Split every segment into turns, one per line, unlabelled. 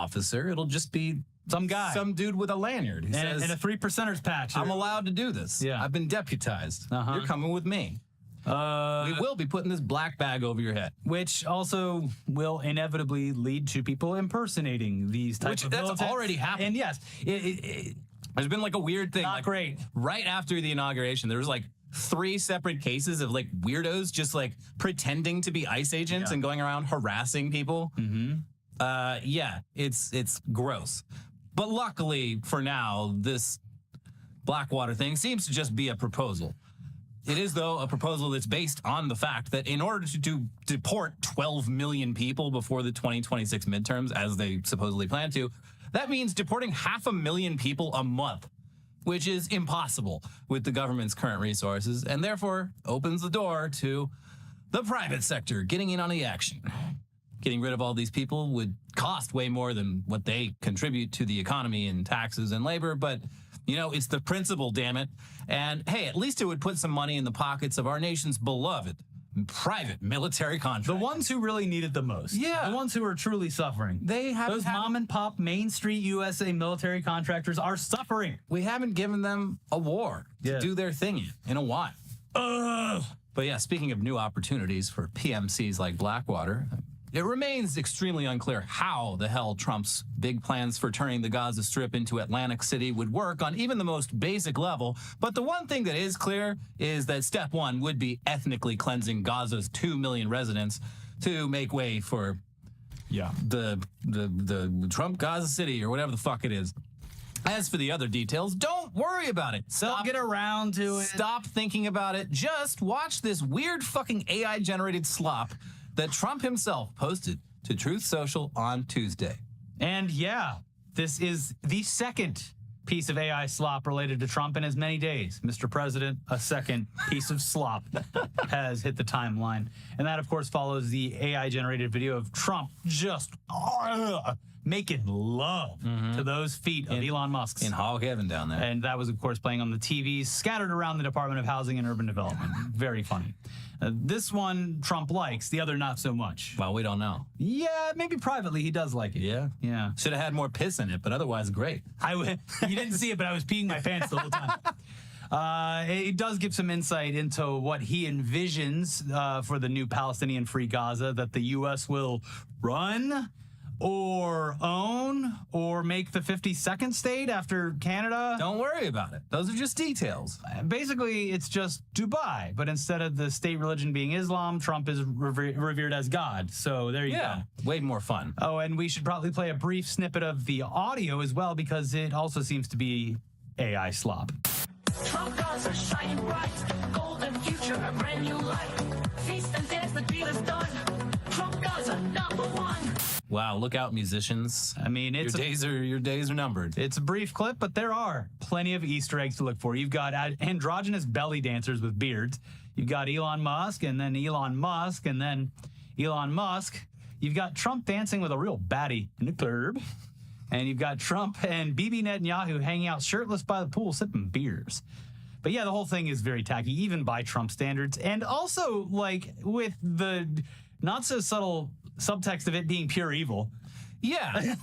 officer. It'll just be
some guy,
some dude with a lanyard who says,
and a 3%ers patch.
I'm allowed to do this.
Yeah.
I've been deputized. You're coming with me. We will be putting this black bag over your head.
Which also will inevitably lead to people impersonating these types of
militants. That's already happened.
And yes,
there's been like a weird thing.
Not great.
Right after the inauguration, there was like 3 separate cases of like weirdos just like pretending to be ICE agents and going around harassing people. Yeah, it's gross. But luckily for now, this Blackwater thing seems to just be a proposal. It is, though, a proposal that's based on the fact that in order to deport 12 million people before the 2026 midterms, as they supposedly plan to, that means deporting 500,000 people a month, which is impossible with the government's current resources, and therefore opens the door to the private sector getting in on the action. Getting rid of all these people would cost way more than what they contribute to the economy in taxes and labor, but you know, it's the principle, damn it. And hey, at least it would put some money in the pockets of our nation's beloved private military contractors.
The ones who really need it the most.
Yeah.
The ones who are truly suffering. Those mom and pop Main Street USA military contractors are suffering.
We haven't given them a war to do their thing in a while. But yeah, speaking of new opportunities for PMCs like Blackwater, it remains extremely unclear how the hell Trump's big plans for turning the Gaza Strip into Atlantic City would work on even the most basic level. But the one thing that is clear is that step 1 would be ethnically cleansing Gaza's 2 million residents to make way for the Trump Gaza City or whatever the fuck it is. As for the other details, don't worry about it.
They'll get around to it.
Stop thinking about it. Just watch this weird fucking AI-generated slop that Trump himself posted to Truth Social on Tuesday.
And yeah, this is the second piece of AI slop related to Trump in as many days. Mr. President, a second piece of slop has hit the timeline. And that, of course, follows the AI-generated video of Trump just making love to those feet of Elon Musk's.
In hog heaven down there.
And that was, of course, playing on the TVs scattered around the Department of Housing and Urban Development. Very funny. This one Trump likes, the other not so much.
Well, we don't know.
Yeah, maybe privately he does like it.
Yeah?
Yeah.
Should have had more piss in it, but otherwise great.
You didn't see it, but I was peeing my pants the whole time. It does give some insight into what he envisions for the new Palestinian Free Gaza that the U.S. will run or own or make the 52nd state after Canada.
Don't worry about it. Those are just details.
Basically, it's just Dubai, but instead of the state religion being Islam, Trump is revered as God. So there you go.
Way more fun.
Oh, and we should probably play a brief snippet of the audio as well, because it also seems to be AI slop.
Trump Gaza shining bright, golden future, a brand new life. Feast and dance, the deal is done. Trump Gaza, #1.
Wow, look out, musicians.
I mean,
your days are numbered.
It's a brief clip, but there are plenty of Easter eggs to look for. You've got androgynous belly dancers with beards. You've got Elon Musk, and then Elon Musk, and then Elon Musk. You've got Trump dancing with a real baddie in the club. And you've got Trump and Bibi Netanyahu hanging out shirtless by the pool sipping beers. But yeah, the whole thing is very tacky, even by Trump standards. And also, like, with the not so subtle subtext of it being pure evil.
Yeah.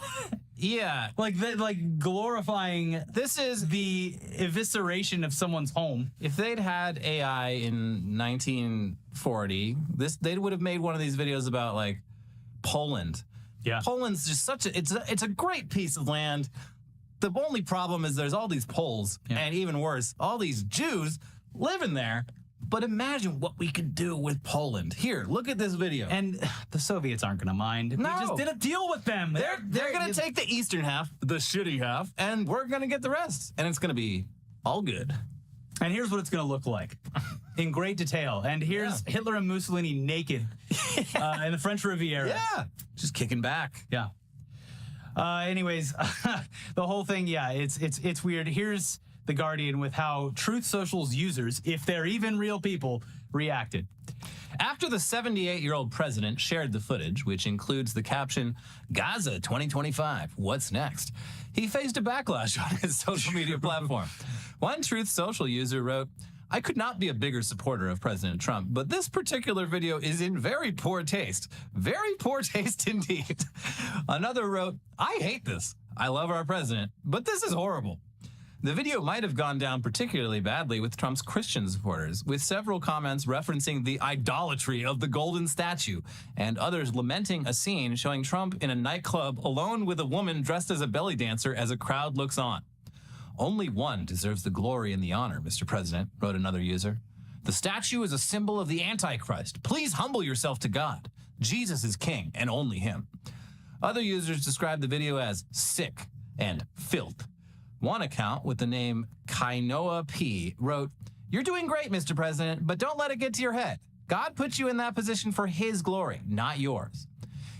Yeah.
Like glorifying this is the evisceration of someone's home.
If they'd had AI in 1940, they would have made one of these videos about like Poland.
Yeah.
Poland's just it's a great piece of land. The only problem is there's all these Poles, and even worse, all these Jews living there. But imagine what we could do with Poland. Here, look at this video.
And the Soviets aren't going to mind. We just did a deal with them.
They're going to take the eastern half, the shitty half, and we're going to get the rest. And it's going to be all good.
And here's what it's going to look like in great detail. And here's Hitler and Mussolini naked in the French Riviera.
Yeah, just kicking back.
Yeah. Anyways, the whole thing, it's weird. Here's The Guardian with how Truth Social's users, if they're even real people, reacted.
After the 78-year-old president shared the footage, which includes the caption, Gaza 2025, what's next? He faced a backlash on his social media platform. One Truth Social user wrote, I could not be a bigger supporter of President Trump, but this particular video is in very poor taste. Very poor taste indeed. Another wrote, I hate this. I love our president, but this is horrible. The video might have gone down particularly badly with Trump's Christian supporters, with several comments referencing the idolatry of the golden statue, and others lamenting a scene showing Trump in a nightclub alone with a woman dressed as a belly dancer as a crowd looks on. Only one deserves the glory and the honor, Mr. President, wrote another user. The statue is a symbol of the Antichrist. Please humble yourself to God. Jesus is king, and only him. Other users described the video as sick and filth. One account with the name Kainoa P wrote, You're doing great, Mr. President, but don't let it get to your head. God put you in that position for his glory, not yours.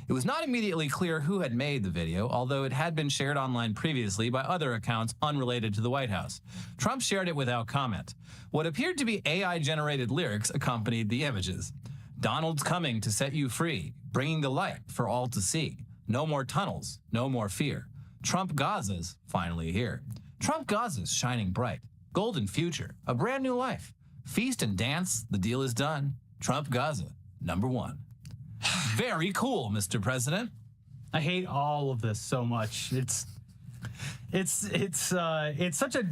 It was not immediately clear who had made the video, although it had been shared online previously by other accounts unrelated to the White House. Trump shared it without comment. What appeared to be AI-generated lyrics accompanied the images. Donald's coming to set you free, bringing the light for all to see. No more tunnels, no more fear. Trump Gaza's finally here. Trump Gaza's shining bright. Golden future, a brand new life. Feast and dance, the deal is done. Trump Gaza, #1. Very cool, Mr. President.
I hate all of this so much. It's such a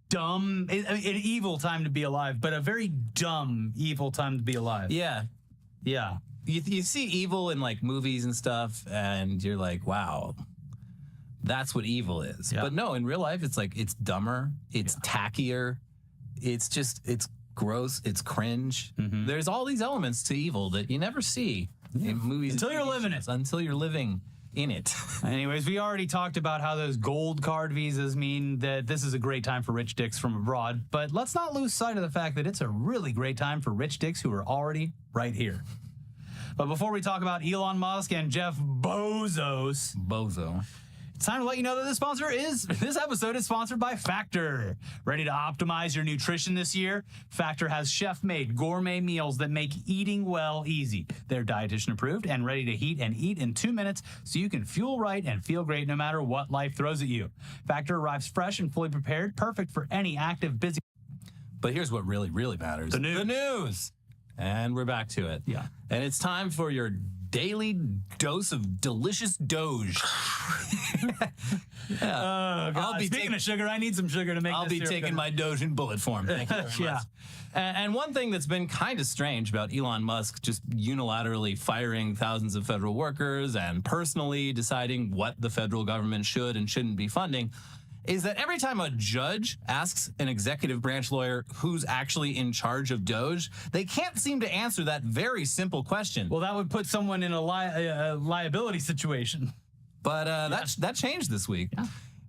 dumb, an evil time to be alive, but a very dumb, evil time to be alive.
Yeah.
Yeah.
You see evil in like movies and stuff, and you're like, wow, that's what evil is.
Yeah.
But no, in real life, it's like, it's dumber, it's tackier, it's gross, it's cringe. There's all these elements to evil that you never see in movies.
Until you're living it.
Until you're living in it.
Anyways, we already talked about how those gold card visas mean that this is a great time for rich dicks from abroad, but let's not lose sight of the fact that it's a really great time for rich dicks who are already right here. But before we talk about Elon Musk and Jeff Bezos, it's time to let you know that this episode is sponsored by Factor. Ready to optimize your nutrition this year? Factor has chef-made gourmet meals that make eating well easy. They're dietitian approved and ready to heat and eat in 2 minutes so you can fuel right and feel great no matter what life throws at you. Factor arrives fresh and fully prepared, perfect for any active, busy.
But here's what really, really matters.
The news.
The news. And we're back to it.
Yeah.
And it's time for your daily dose of delicious Doge.
God. Speaking of sugar, I need some sugar to make
I'll
this
be
syrup
taking
better.
my Doge in bullet form. Thank you very much.
Yeah.
And one thing that's been kind of strange about Elon Musk just unilaterally firing thousands of federal workers and personally deciding what the federal government should and shouldn't be funding is that every time a judge asks an executive branch lawyer who's actually in charge of Doge, they can't seem to answer that very simple question.
Well, that would put someone in a liability situation.
But that changed this week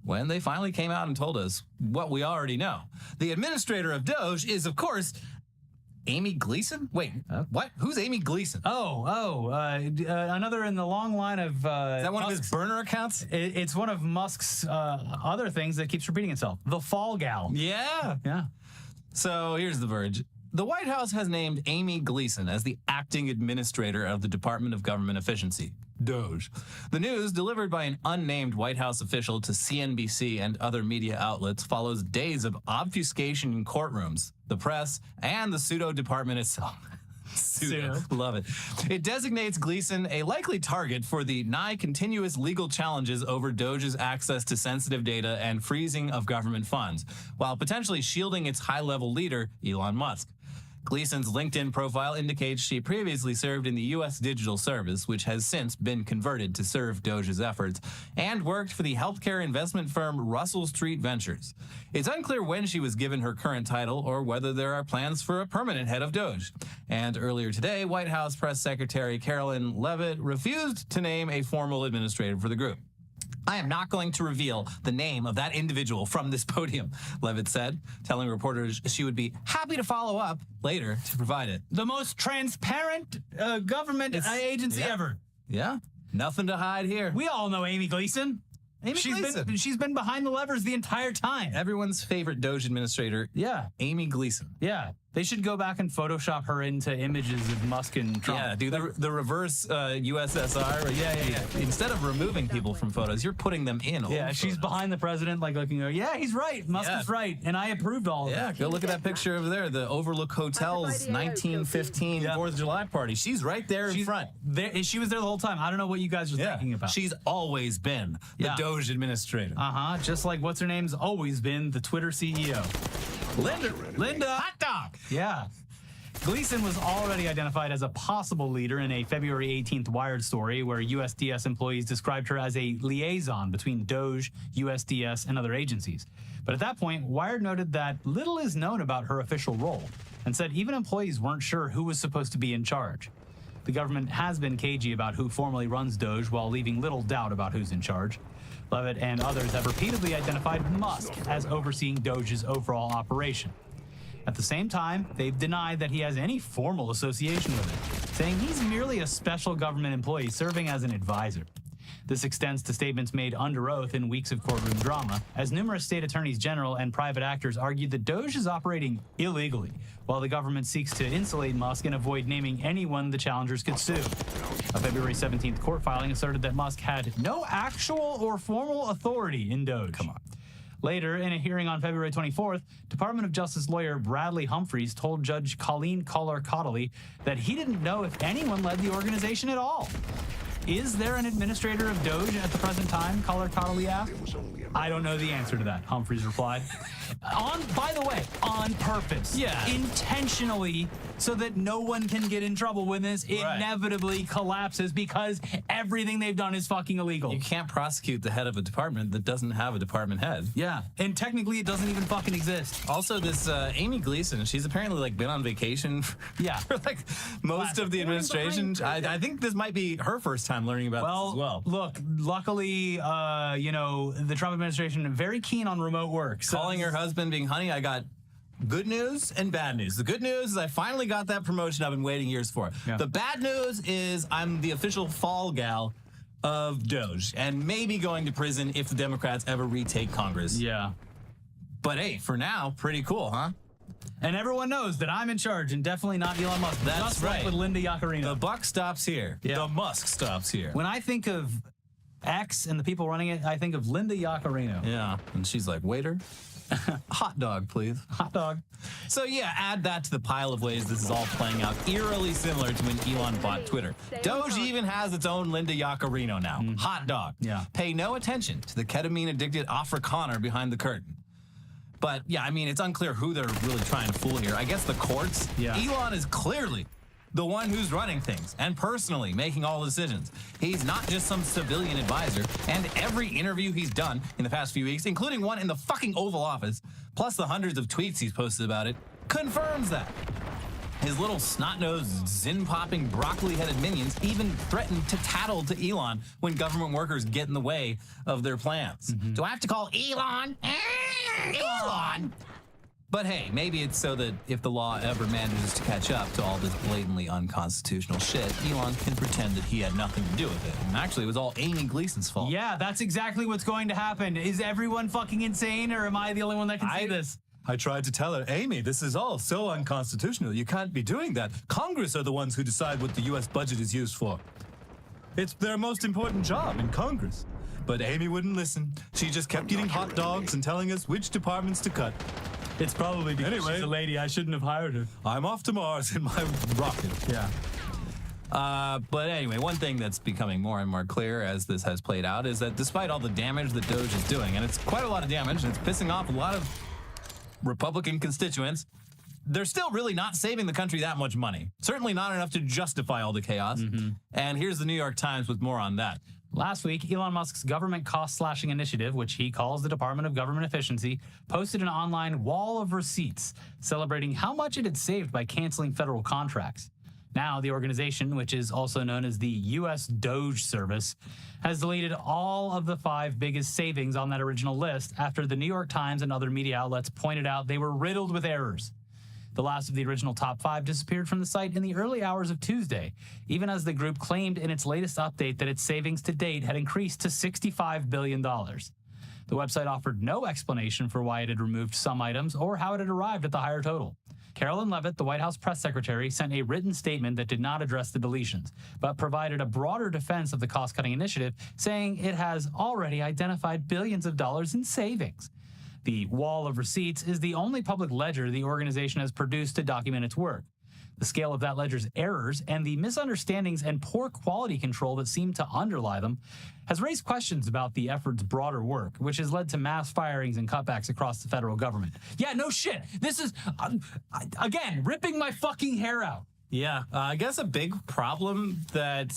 when they finally came out and told us what we already know. The administrator of Doge is, of course, Amy Gleason? Wait, what? Who's Amy Gleason?
Another in the long line of...
Is that one of his burner accounts?
It's one of Musk's other things that keeps repeating itself. The Fall Gal.
Yeah.
Yeah.
So here's the verge. The White House has named Amy Gleason as the acting administrator of the Department of Government Efficiency, Doge. The news, delivered by an unnamed White House official to CNBC and other media outlets, follows days of obfuscation in courtrooms, the press, and the pseudo-department itself. Pseudo. Love it. It designates Gleason a likely target for the nigh continuous legal challenges over Doge's access to sensitive data and freezing of government funds, while potentially shielding its high-level leader, Elon Musk. Gleason's LinkedIn profile indicates she previously served in the U.S. Digital Service, which has since been converted to serve Doge's efforts, and worked for the healthcare investment firm Russell Street Ventures. It's unclear when she was given her current title or whether there are plans for a permanent head of Doge. And earlier today, White House Press Secretary Carolyn Leavitt refused to name a formal administrator for the group. I am not going to reveal the name of that individual from this podium, Leavitt said, telling reporters she would be happy to follow up later to provide it.
The most transparent government agency ever.
Yeah, nothing to hide here.
We all know Amy Gleason. She's been behind the levers the entire time.
Everyone's favorite Doge administrator.
Yeah.
Amy Gleason.
Yeah. They should go back and Photoshop her into images of Musk and Trump.
Yeah, do the reverse USSR. Yeah. Instead of removing people from photos, you're putting them in.
Yeah, she's behind the president, like looking. Yeah, he's right. Musk is right, and I approved all of it.
Yeah, go look at that picture over there. The Overlook Hotel's 1915 4th of July party. She's right there in front.
She was there the whole time. I don't know what you guys are thinking about.
She's always been the Doge administrator.
Just like what's her name's always been the Twitter CEO. Linda.
Hot dog.
Yeah. Gleason was already identified as a possible leader in a February 18th Wired story where USDS employees described her as a liaison between Doge, USDS, and other agencies. But at that point, Wired noted that little is known about her official role and said even employees weren't sure who was supposed to be in charge. The government has been cagey about who formally runs Doge while leaving little doubt about who's in charge. Levitt and others have repeatedly identified Musk as overseeing Doge's overall operation. At the same time, they've denied that he has any formal association with it, saying he's merely a special government employee serving as an advisor. This extends to statements made under oath in weeks of courtroom drama, as numerous state attorneys general and private actors argued that Doge is operating illegally, while the government seeks to insulate Musk and avoid naming anyone the challengers could sue. A February 17th court filing asserted that Musk had no actual or formal authority in Doge.
Come on.
Later, in a hearing on February 24th, Department of Justice lawyer Bradley Humphreys told Judge Colleen Collar-Cotterly that he didn't know if anyone led the organization at all. Is there an administrator of Doge at the present time? Collar-Cotterly asked. I don't know the answer to that, Humphreys replied. By the way, on purpose.
Yeah.
Intentionally, so that no one can get in trouble when this inevitably collapses because everything they've done is fucking illegal.
You can't prosecute the head of a department that doesn't have a department head.
Yeah, and technically it doesn't even fucking exist.
Also, this Amy Gleason, she's apparently like been on vacation for like most of the administration. I think this might be her first time learning about this as well.
Look, luckily, the Trump administration very keen on remote work. So
Calling her husband, being, honey, I got good news and bad news. The good news is I finally got that promotion I've been waiting years for.
Yeah.
The bad news is I'm the official fall gal of Doge and maybe going to prison if the Democrats ever retake Congress.
Yeah.
But hey, for now, pretty cool, huh?
And everyone knows that I'm in charge and definitely not Elon Musk.
That's
just
right.
Like with Linda Yaccarino.
The buck stops here.
Yeah.
The Musk stops here.
When I think of X and the people running it, I think of Linda Yaccarino.
Yeah. And she's like, waiter, hot dog, please.
Hot dog.
So yeah, add that to the pile of ways this is all playing out eerily similar to when Elon bought Twitter. Doge even has its own Linda Yaccarino now. Hot dog.
Yeah.
Pay no attention to the ketamine-addicted Afrikaner behind the curtain. But yeah, I mean, it's unclear who they're really trying to fool here. I guess the courts.
Yeah.
Elon is clearly the one who's running things and personally making all the decisions. He's not just some civilian advisor, and every interview he's done in the past few weeks, including one in the fucking Oval Office, plus the hundreds of tweets he's posted about it, confirms that. His little snot-nosed, zin-popping, broccoli-headed minions even threaten to tattle to Elon when government workers get in the way of their plans. Do I have to call Elon? Elon! But hey, maybe it's so that if the law ever manages to catch up to all this blatantly unconstitutional shit, Elon can pretend that he had nothing to do with it. And actually, it was all Amy Gleason's fault.
Yeah, that's exactly what's going to happen. Is everyone fucking insane, or am I the only one that can see this?
I tried to tell her, Amy, this is all so unconstitutional. You can't be doing that. Congress are the ones who decide what the U.S. budget is used for. It's their most important job in Congress. But Amy wouldn't listen. She just kept eating hot dogs and telling us which departments to cut.
It's probably because
Anyway.
she's a lady. I shouldn't have hired her.
I'm off to Mars in my rocket.
Yeah.
But anyway, one thing that's becoming more and more clear as this has played out is that despite all the damage that Doge is doing, and it's quite a lot of damage, and it's pissing off a lot of Republican constituents, they're still really not saving the country that much money. Certainly not enough to justify all the chaos. And here's the New York Times with more on that.
Last week, Elon Musk's government cost-slashing initiative, which he calls the Department of Government Efficiency, posted an online wall of receipts celebrating how much it had saved by canceling federal contracts. Now, the organization, which is also known as the U.S. Doge Service, has deleted all of the 5 biggest savings on that original list after the New York Times and other media outlets pointed out they were riddled with errors. The last of the original top 5 disappeared from the site in the early hours of Tuesday, even as the group claimed in its latest update that its savings to date had increased to $65 billion. The website offered no explanation for why it had removed some items or how it had arrived at the higher total. Carolyn Leavitt, the White House press secretary, sent a written statement that did not address the deletions, but provided a broader defense of the cost-cutting initiative, saying it has already identified billions of dollars in savings. The wall of receipts is the only public ledger the organization has produced to document its work. The scale of that ledger's errors and the misunderstandings and poor quality control that seem to underlie them has raised questions about the effort's broader work, which has led to mass firings and cutbacks across the federal government. Yeah, no shit. This is, again, ripping my fucking hair out.
Yeah, I guess a big problem that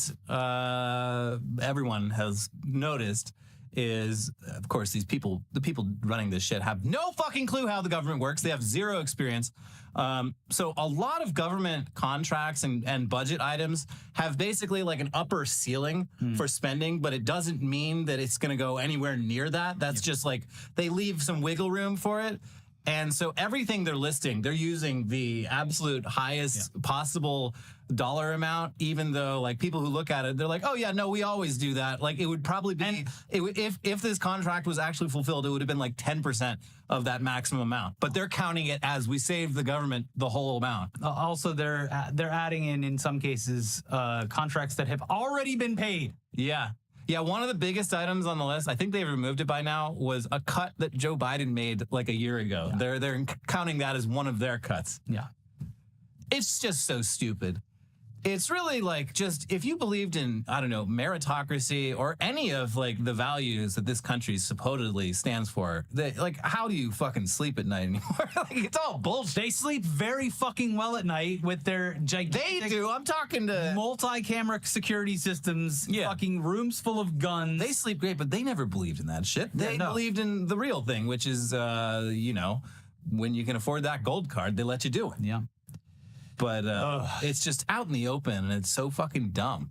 everyone has noticed is, of course, the people running this shit have no fucking clue how the government works. They have zero experience. So a lot of government contracts and budget items have basically like an upper ceiling for spending, but it doesn't mean that it's going to go anywhere near that. That's just like they leave some wiggle room for it. And so everything they're listing, they're using the absolute highest possible dollar amount, even though like people who look at it, they're like, oh yeah, no, we always do that. Like it would probably be, if this contract was actually fulfilled, it would have been like 10% of that maximum amount. But they're counting it as we saved the government the whole amount.
Also, they're adding in some cases, contracts that have already been paid.
Yeah. Yeah, one of the biggest items on the list, I think they've removed it by now, was a cut that Joe Biden made like a year ago. Yeah. They're counting that as one of their cuts.
Yeah.
It's just so stupid. It's really like just if you believed in, I don't know, meritocracy or any of like the values that this country supposedly stands for, like how do you fucking sleep at night anymore? Like it's all bullshit.
They sleep very fucking well at night with their gigantic.
They do. I'm talking to
multi-camera security systems. Yeah. Fucking rooms full of guns.
They sleep great, but they never believed in that shit. They believed in the real thing, which is, you know, when you can afford that gold card, they let you do it.
Yeah.
But it's just out in the open, and it's so fucking dumb.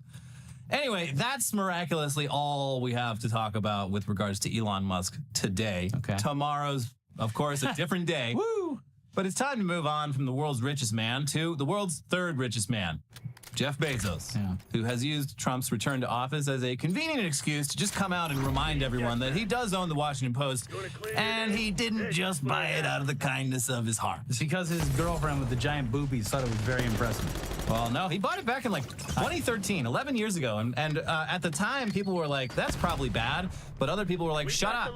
Anyway, that's miraculously all we have to talk about with regards to Elon Musk today.
Okay.
Tomorrow's, of course, a different day.
Woo!
But it's time to move on from the world's richest man to the world's third richest man, Jeff Bezos, who has used Trump's return to office as a convenient excuse to just come out and remind everyone that he does own the Washington Post, and he didn't just buy it out of the kindness of his heart.
It's because his girlfriend with the giant boobies thought it was very impressive.
Well, no, he bought it back in like 2013, 11 years ago, and at the time, people were like, that's probably bad, but other people were like, shut up,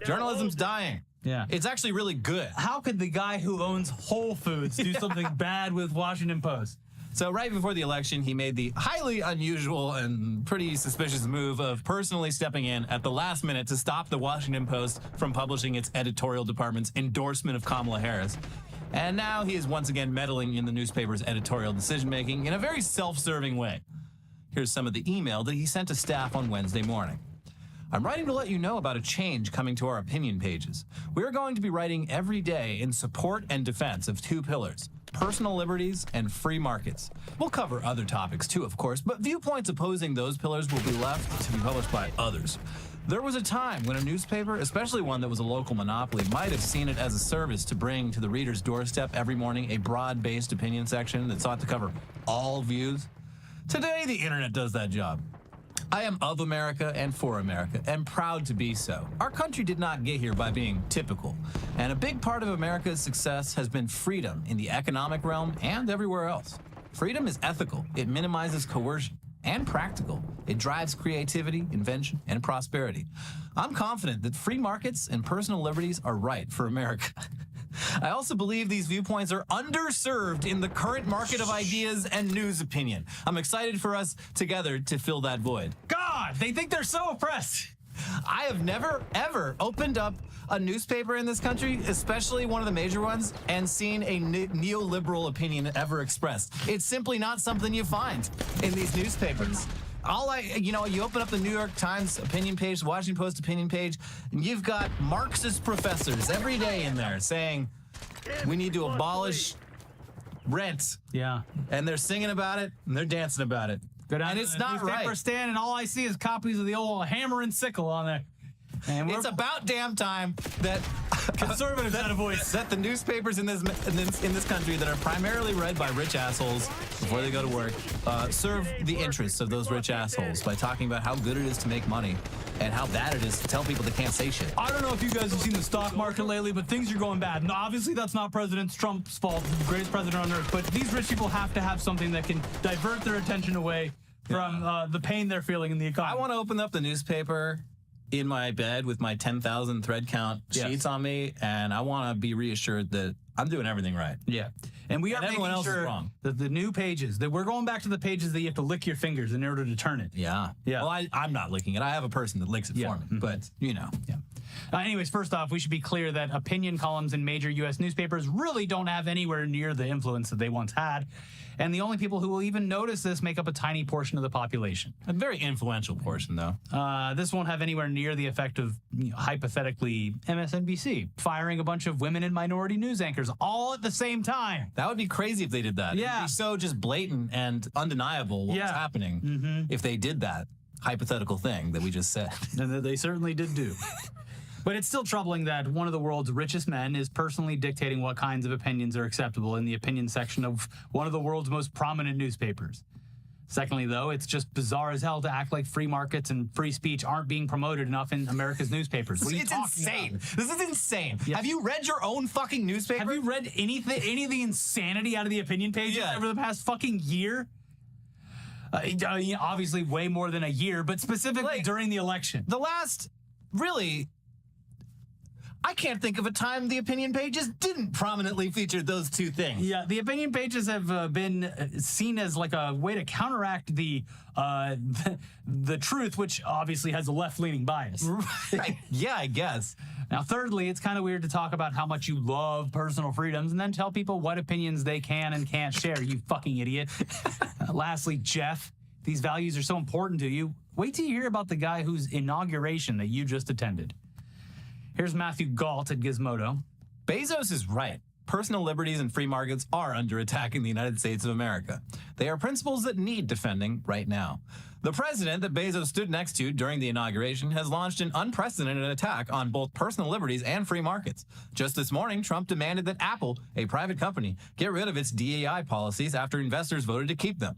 journalism's dying.
Yeah.
It's actually really good.
How could the guy who owns Whole Foods do something bad with Washington Post?
So right before the election, he made the highly unusual and pretty suspicious move of personally stepping in at the last minute to stop the Washington Post from publishing its editorial department's endorsement of Kamala Harris. And now he is once again meddling in the newspaper's editorial decision-making in a very self-serving way. Here's some of the email that he sent to staff on Wednesday morning. I'm writing to let you know about a change coming to our opinion pages. We're going to be writing every day in support and defense of two pillars: personal liberties and free markets. We'll cover other topics too, of course, but viewpoints opposing those pillars will be left to be published by others. There was a time when a newspaper, especially one that was a local monopoly, might have seen it as a service to bring to the reader's doorstep every morning a broad-based opinion section that sought to cover all views. Today, the internet does that job. I am of America and for America, and proud to be so. Our country did not get here by being typical, and a big part of America's success has been freedom in the economic realm and everywhere else. Freedom is ethical, it minimizes coercion, and practical. It drives creativity, invention, and prosperity. I'm confident that free markets and personal liberties are right for America. I also believe these viewpoints are underserved in the current market of ideas and news opinion. I'm excited for us together to fill that void.
God, they think they're so oppressed.
I have never, ever opened up a newspaper in this country, especially one of the major ones, and seen a neoliberal opinion ever expressed. It's simply not something you find in these newspapers. You open up the New York Times opinion page, the Washington Post opinion page, and you've got Marxist professors every day in there saying, we need to abolish rent.
Yeah.
And they're singing about it, and they're dancing about it.
Go down
and
to
it's
the
not right.
Stand, and all I see is copies of the old Hammer and Sickle on there. And
It's about damn time that
conservatives had a voice.
that the newspapers in this country that are primarily read by rich assholes before they go to work serve the interests of those rich assholes by talking about how good it is to make money and how bad it is to tell people they can't say shit.
I don't know if you guys have seen the stock market lately, but things are going bad. And obviously, that's not President Trump's fault, the greatest president on earth. But these rich people have to have something that can divert their attention away from the pain they're feeling in the economy.
I want to open up the newspaper in my bed with my 10,000 thread count sheets on me, and I want to be reassured that I'm doing everything right.
Yeah. And we are
everyone
making
else is
sure
wrong.
that the new pages, that we're going back to the pages that you have to lick your fingers in order to turn it.
Yeah.
Yeah.
Well, I'm not licking it. I have a person that licks it for me, but you know.
Yeah. Anyways, first off, we should be clear that opinion columns in major U.S. newspapers really don't have anywhere near the influence that they once had. And the only people who will even notice this make up a tiny portion of the population.
A very influential portion, though.
This won't have anywhere near the effect of, hypothetically, MSNBC firing a bunch of women and minority news anchors all at the same time.
That would be crazy if they did that.
Yeah.
It'd be so just blatant and undeniable what was happening if they did that hypothetical thing that we just said.
And that they certainly did do. But it's still troubling that one of the world's richest men is personally dictating what kinds of opinions are acceptable in the opinion section of one of the world's most prominent newspapers. Secondly, though, it's just bizarre as hell to act like free markets and free speech aren't being promoted enough in America's newspapers. What are you
It's
talking
insane.
about?
This is insane.
Yeah.
Have you read your own fucking newspaper?
Have you read any of the insanity out of the opinion pages over the past fucking year? Obviously, way more than a year, but specifically during the election.
The last, really, I can't think of a time the opinion pages didn't prominently feature those two things.
Yeah, the opinion pages have been seen as like a way to counteract the truth, which obviously has a left-leaning bias.
Right. Yeah, I guess.
Now, thirdly, it's kind of weird to talk about how much you love personal freedoms and then tell people what opinions they can and can't share, you fucking idiot. Lastly, Jeff, these values are so important to you. Wait till you hear about the guy whose inauguration that you just attended. Here's Matthew Galt at Gizmodo.
Bezos is right. Personal liberties and free markets are under attack in the United States of America. They are principles that need defending right now. The president that Bezos stood next to during the inauguration has launched an unprecedented attack on both personal liberties and free markets. Just this morning, Trump demanded that Apple, a private company, get rid of its DEI policies after investors voted to keep them.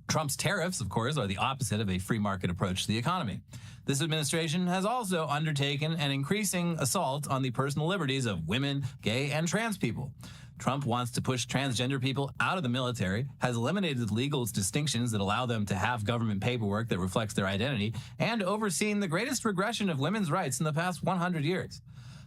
Trump's tariffs, of course, are the opposite of a free market approach to the economy. This administration has also undertaken an increasing assault on the personal liberties of women, gay, and trans people. Trump wants to push transgender people out of the military, has eliminated legal distinctions that allow them to have government paperwork that reflects their identity, and overseen the greatest regression of women's rights in the past 100 years.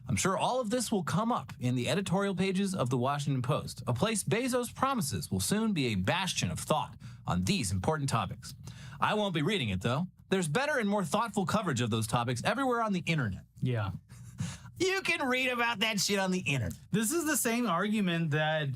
I'm sure all of this will come up in the editorial pages of the Washington Post, a place Bezos promises will soon be a bastion of thought on these important topics. I won't be reading it, though. There's better and more thoughtful coverage of those topics everywhere on the internet.
Yeah.
You can read about that shit on the internet.
This is the same argument that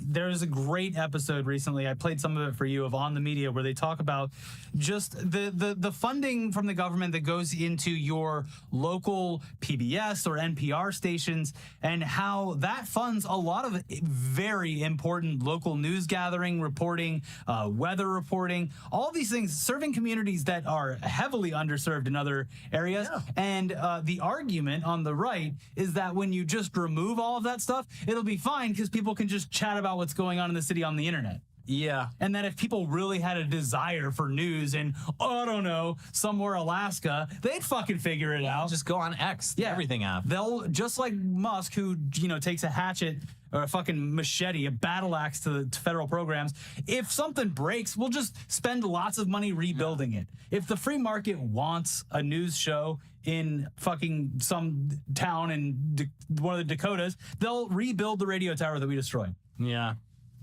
there's a great episode recently. I played some of it for you of On the Media where they talk about just the funding from the government that goes into your local PBS or NPR stations and how that funds a lot of very important local news gathering, reporting, weather reporting, all these things serving communities that are heavily underserved in other areas. Yeah. And the argument on the right is that when you just remove all of that stuff, it'll be fine because people can just chat about what's going on in the city on the internet.
Yeah.
And that if people really had a desire for news in, I don't know, somewhere Alaska, they'd fucking figure it out.
Just go on X, the everything app.
They'll, just like Musk, who, takes a hatchet or a fucking machete, a battle axe to federal programs. If something breaks, we'll just spend lots of money rebuilding it. If the free market wants a news show in fucking some town in one of the Dakotas, they'll rebuild the radio tower that we destroyed.
Yeah.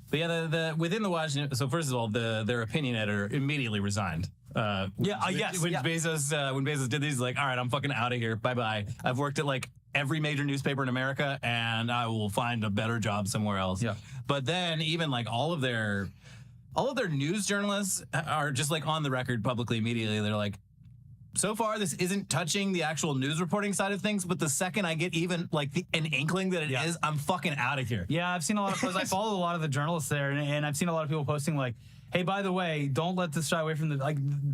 But yeah, within the Washington, so first of all, their opinion editor immediately resigned.
When
Bezos did these, he's like, all right, I'm fucking out of here. Bye-bye. I've worked at like every major newspaper in America and I will find a better job somewhere else.
Yeah.
But then even like all of their news journalists are just like on the record publicly immediately. They're like, so far, this isn't touching the actual news reporting side of things, but the second I get even like an inkling that it is, I'm fucking out of here.
Yeah, I've seen a lot of posts. I follow a lot of the journalists there, and I've seen a lot of people posting like, hey, by the way, don't let this shy away from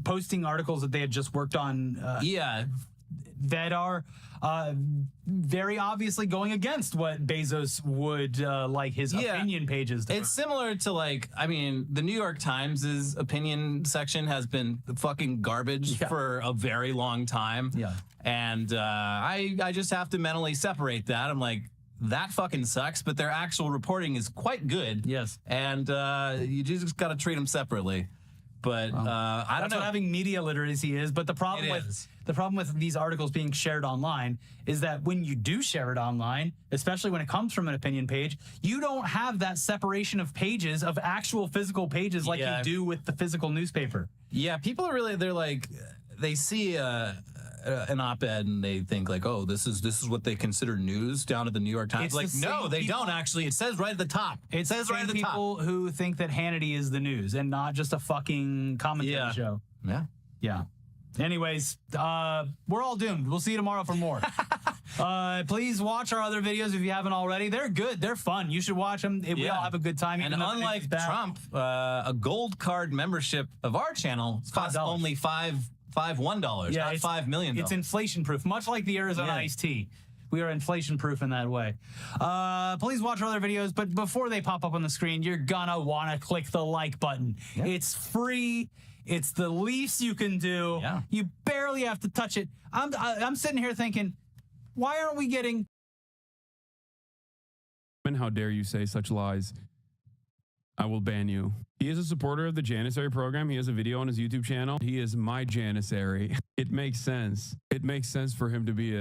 posting articles that they had just worked on. that are very obviously going against what Bezos would like his opinion pages to.
It's similar to like, I mean, the New York Times' opinion section has been fucking garbage for a very long time.
Yeah.
And I just have to mentally separate that. I'm like, that fucking sucks, but their actual reporting is quite good.
Yes.
And you just got to treat them separately. But I don't
That's
know.
what having media literacy is. But the problem with these articles being shared online is that when you do share it online, especially when it comes from an opinion page, you don't have that separation of pages, of actual physical pages like you do with the physical newspaper.
Yeah, people are really, they're like, they see an op-ed and they think like, oh, this is what they consider news down at the New York Times.
It's
like,
the
no,
same
they
people-
don't actually. It says right at the top. It says right at the
people
top.
who think that Hannity is the news and not just a fucking commentary show.
Yeah.
Yeah. Anyways, we're all doomed. We'll see you tomorrow for more. Please watch our other videos if you haven't already. They're good. They're fun. You should watch them. We all have a good time.
And
even though
unlike
it's bad.
Trump, a gold card membership of our channel costs
$5.
only $1, not $5 million.
It's inflation proof, much like the Arizona iced tea. We are inflation proof in that way. Please watch our other videos, but before they pop up on the screen, you're gonna want to click the like button.
Yep.
It's free. It's the least you can do.
Yeah.
You barely have to touch it. I'm sitting here thinking, why aren't we getting?
And how dare you say such lies? I will ban you. He is a supporter of the Janissary program. He has a video on his YouTube channel. He is my Janissary. It makes sense. It makes sense for him to be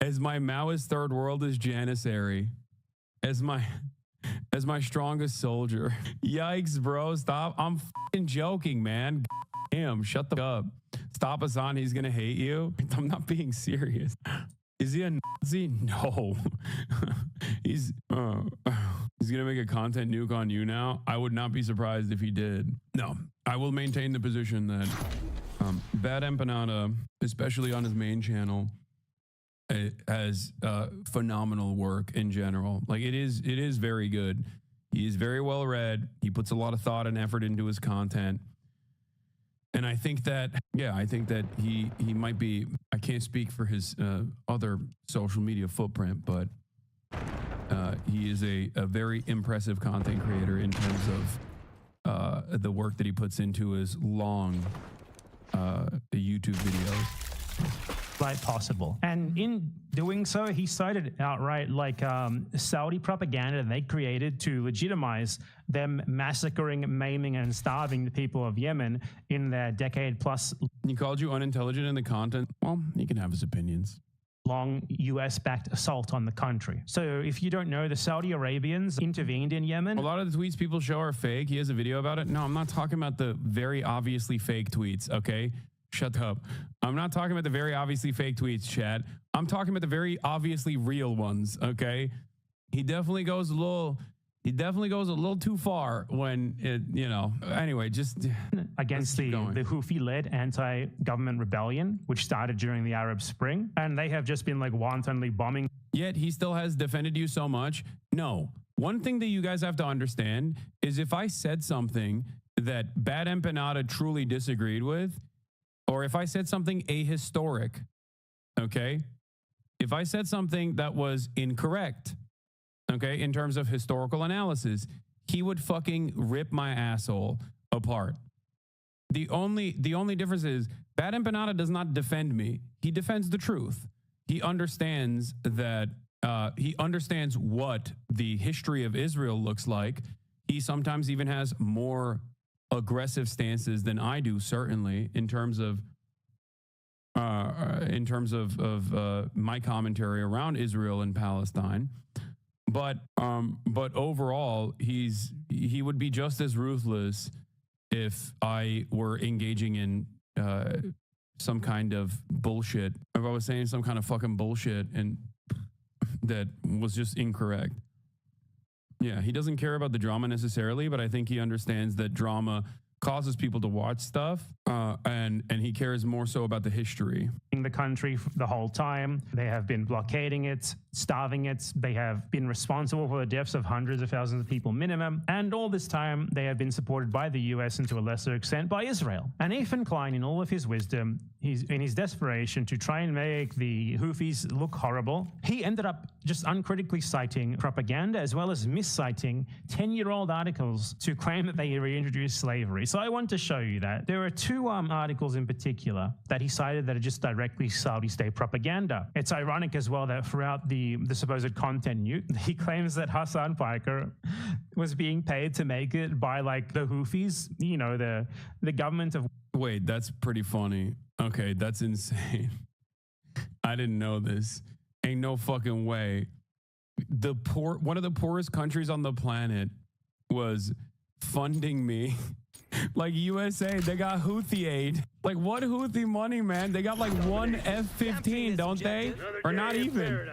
as my Maoist third world is Janissary, as my strongest soldier. Yikes, bro. Stop. I'm fucking joking, man. Damn, shut the fuck up. Stop Hassan. He's going to hate you. I'm not being serious. Is he a Nazi? No. He's gonna make a content nuke on you now. I would not be surprised if he did. No, I will maintain the position that Bad Empanada, especially on his main channel, has phenomenal work in general. Like it is very good. He is very well read. He puts a lot of thought and effort into his content. And I think that, he might be, I can't speak for his other social media footprint, but he is a very impressive content creator in terms of the work that he puts into his long YouTube videos.
Like possible. And in doing so, he cited outright like Saudi propaganda they created to legitimize them massacring, maiming, and starving the people of Yemen in their decade-plus
He called you unintelligent in the content. Well, he can have his opinions.
long US-backed assault on the country. So if you don't know, the Saudi Arabians intervened in Yemen.
A lot of the tweets people show are fake. He has a video about it. No, I'm not talking about the very obviously fake tweets, okay? Shut up. I'm not talking about the very obviously fake tweets, Chad. I'm talking about the very obviously real ones, okay? He definitely goes a little too far when it, anyway, just
against the Houthi-led anti-government rebellion, which started during the Arab Spring. And they have just been like wantonly bombing.
Yet he still has defended you so much. No. One thing that you guys have to understand is if I said something that Bad Empanada truly disagreed with, or if I said something ahistoric, okay? If I said something that was incorrect, okay, in terms of historical analysis, he would fucking rip my asshole apart. The only difference is Bad Empanada does not defend me. He defends the truth. He understands that he understands what the history of Israel looks like. He sometimes even has more aggressive stances than I do, certainly, in terms of my commentary around Israel and Palestine. But overall, he would be just as ruthless if I were engaging in some kind of bullshit. If I was saying some kind of fucking bullshit and that was just incorrect. Yeah, he doesn't care about the drama necessarily, but I think he understands that drama causes people to watch stuff, and he cares more so about the history.
The country the whole time. They have been blockading it, starving it. They have been responsible for the deaths of hundreds of thousands of people minimum. And all this time, they have been supported by the US and to a lesser extent by Israel. And Ethan Klein, in all of his wisdom, in his desperation to try and make the Houthis look horrible, he ended up just uncritically citing propaganda as well as misciting 10-year-old articles to claim that they reintroduced slavery. So I want to show you that. There are two articles in particular that he cited that are just directly Saudi state propaganda. It's ironic as well that throughout the supposed content he claims that Hassan Piker was being paid to make it by like the Houthis, you know, the government of...
Wait, that's pretty funny. Okay, that's insane. I didn't know this. Ain't no fucking way. One of the poorest countries on the planet was funding me. Like USA, they got Houthi aid. Like what Houthi money, man? They got like one F-15, don't they? Or not even.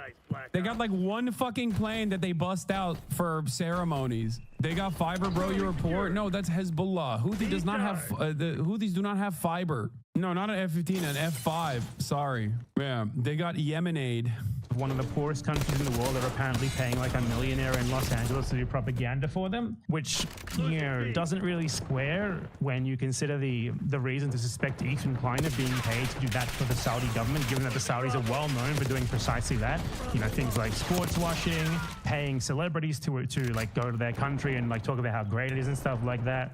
They got like one fucking plane that they bust out for ceremonies. They got fiber, bro, you report? No, that's Hezbollah. Houthi does not have, the Houthis do not have fiber. No, not an F-15, an F-5. Sorry. Yeah, they got Yemen aid.
One of the poorest countries in the world are apparently paying like a millionaire in Los Angeles to do propaganda for them, which, you know, doesn't really square when you consider the reason to suspect Ethan Klein of being paid to do that for the Saudi government, given that the Saudis are well known for doing precisely that. You know, things like sports washing, paying celebrities to like go to their country and like talk about how great it is and stuff like that.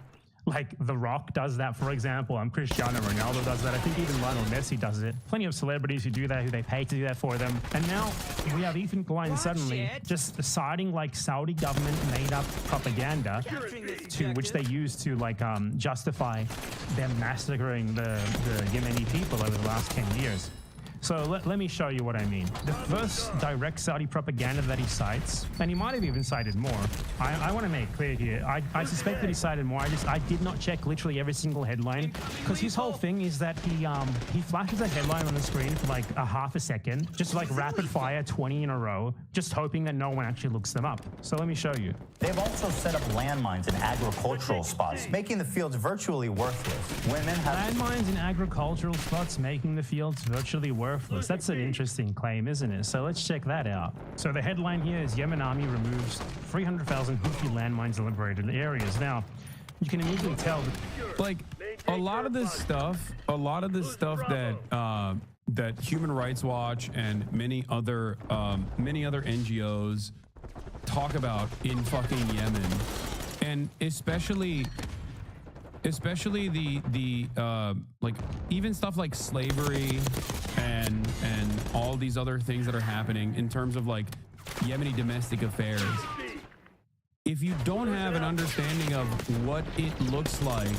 Like The Rock does that, for example. Cristiano Ronaldo does that. I think even Lionel Messi does it. Plenty of celebrities who do that, who they pay to do that for them. And now we have Ethan Klein suddenly just citing like Saudi government made up propaganda to which they use to like justify them massacring the Yemeni people over the last 10 years. So let me show you what I mean. The first direct Saudi propaganda that he cites, and he might have even cited more. I want to make clear here. I suspect that he cited more. I did not check literally every single headline, because his whole thing is that he flashes a headline on the screen for like a half a second, just like rapid fire 20 in a row, just hoping that no one actually looks them up. So let me show you.
They've also set up landmines in agricultural spots, making the fields virtually worthless. Women have
landmines in agricultural spots, making the fields virtually worthless. That's an interesting claim, isn't it? So let's check that out. So the headline here is Yemen army removes 300,000 Houthi landmines in liberated areas. Now, you can immediately tell that,
like a lot of this stuff that that Human Rights Watch and many other NGOs talk about in fucking Yemen, and especially the like even stuff like slavery and all these other things that are happening in terms of like Yemeni domestic affairs. If you don't have an understanding of what it looks like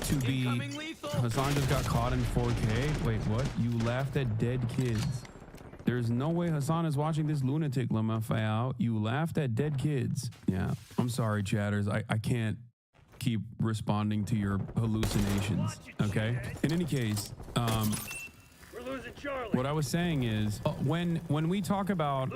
to be... Hassan just got caught in 4K. Wait, what? You laughed at dead kids. There's no way Hassan is watching this lunatic, Lamafayao. You laughed at dead kids. Yeah, I'm sorry, chatters. I can't keep responding to your hallucinations, okay? In any case, what I was saying is when we talk about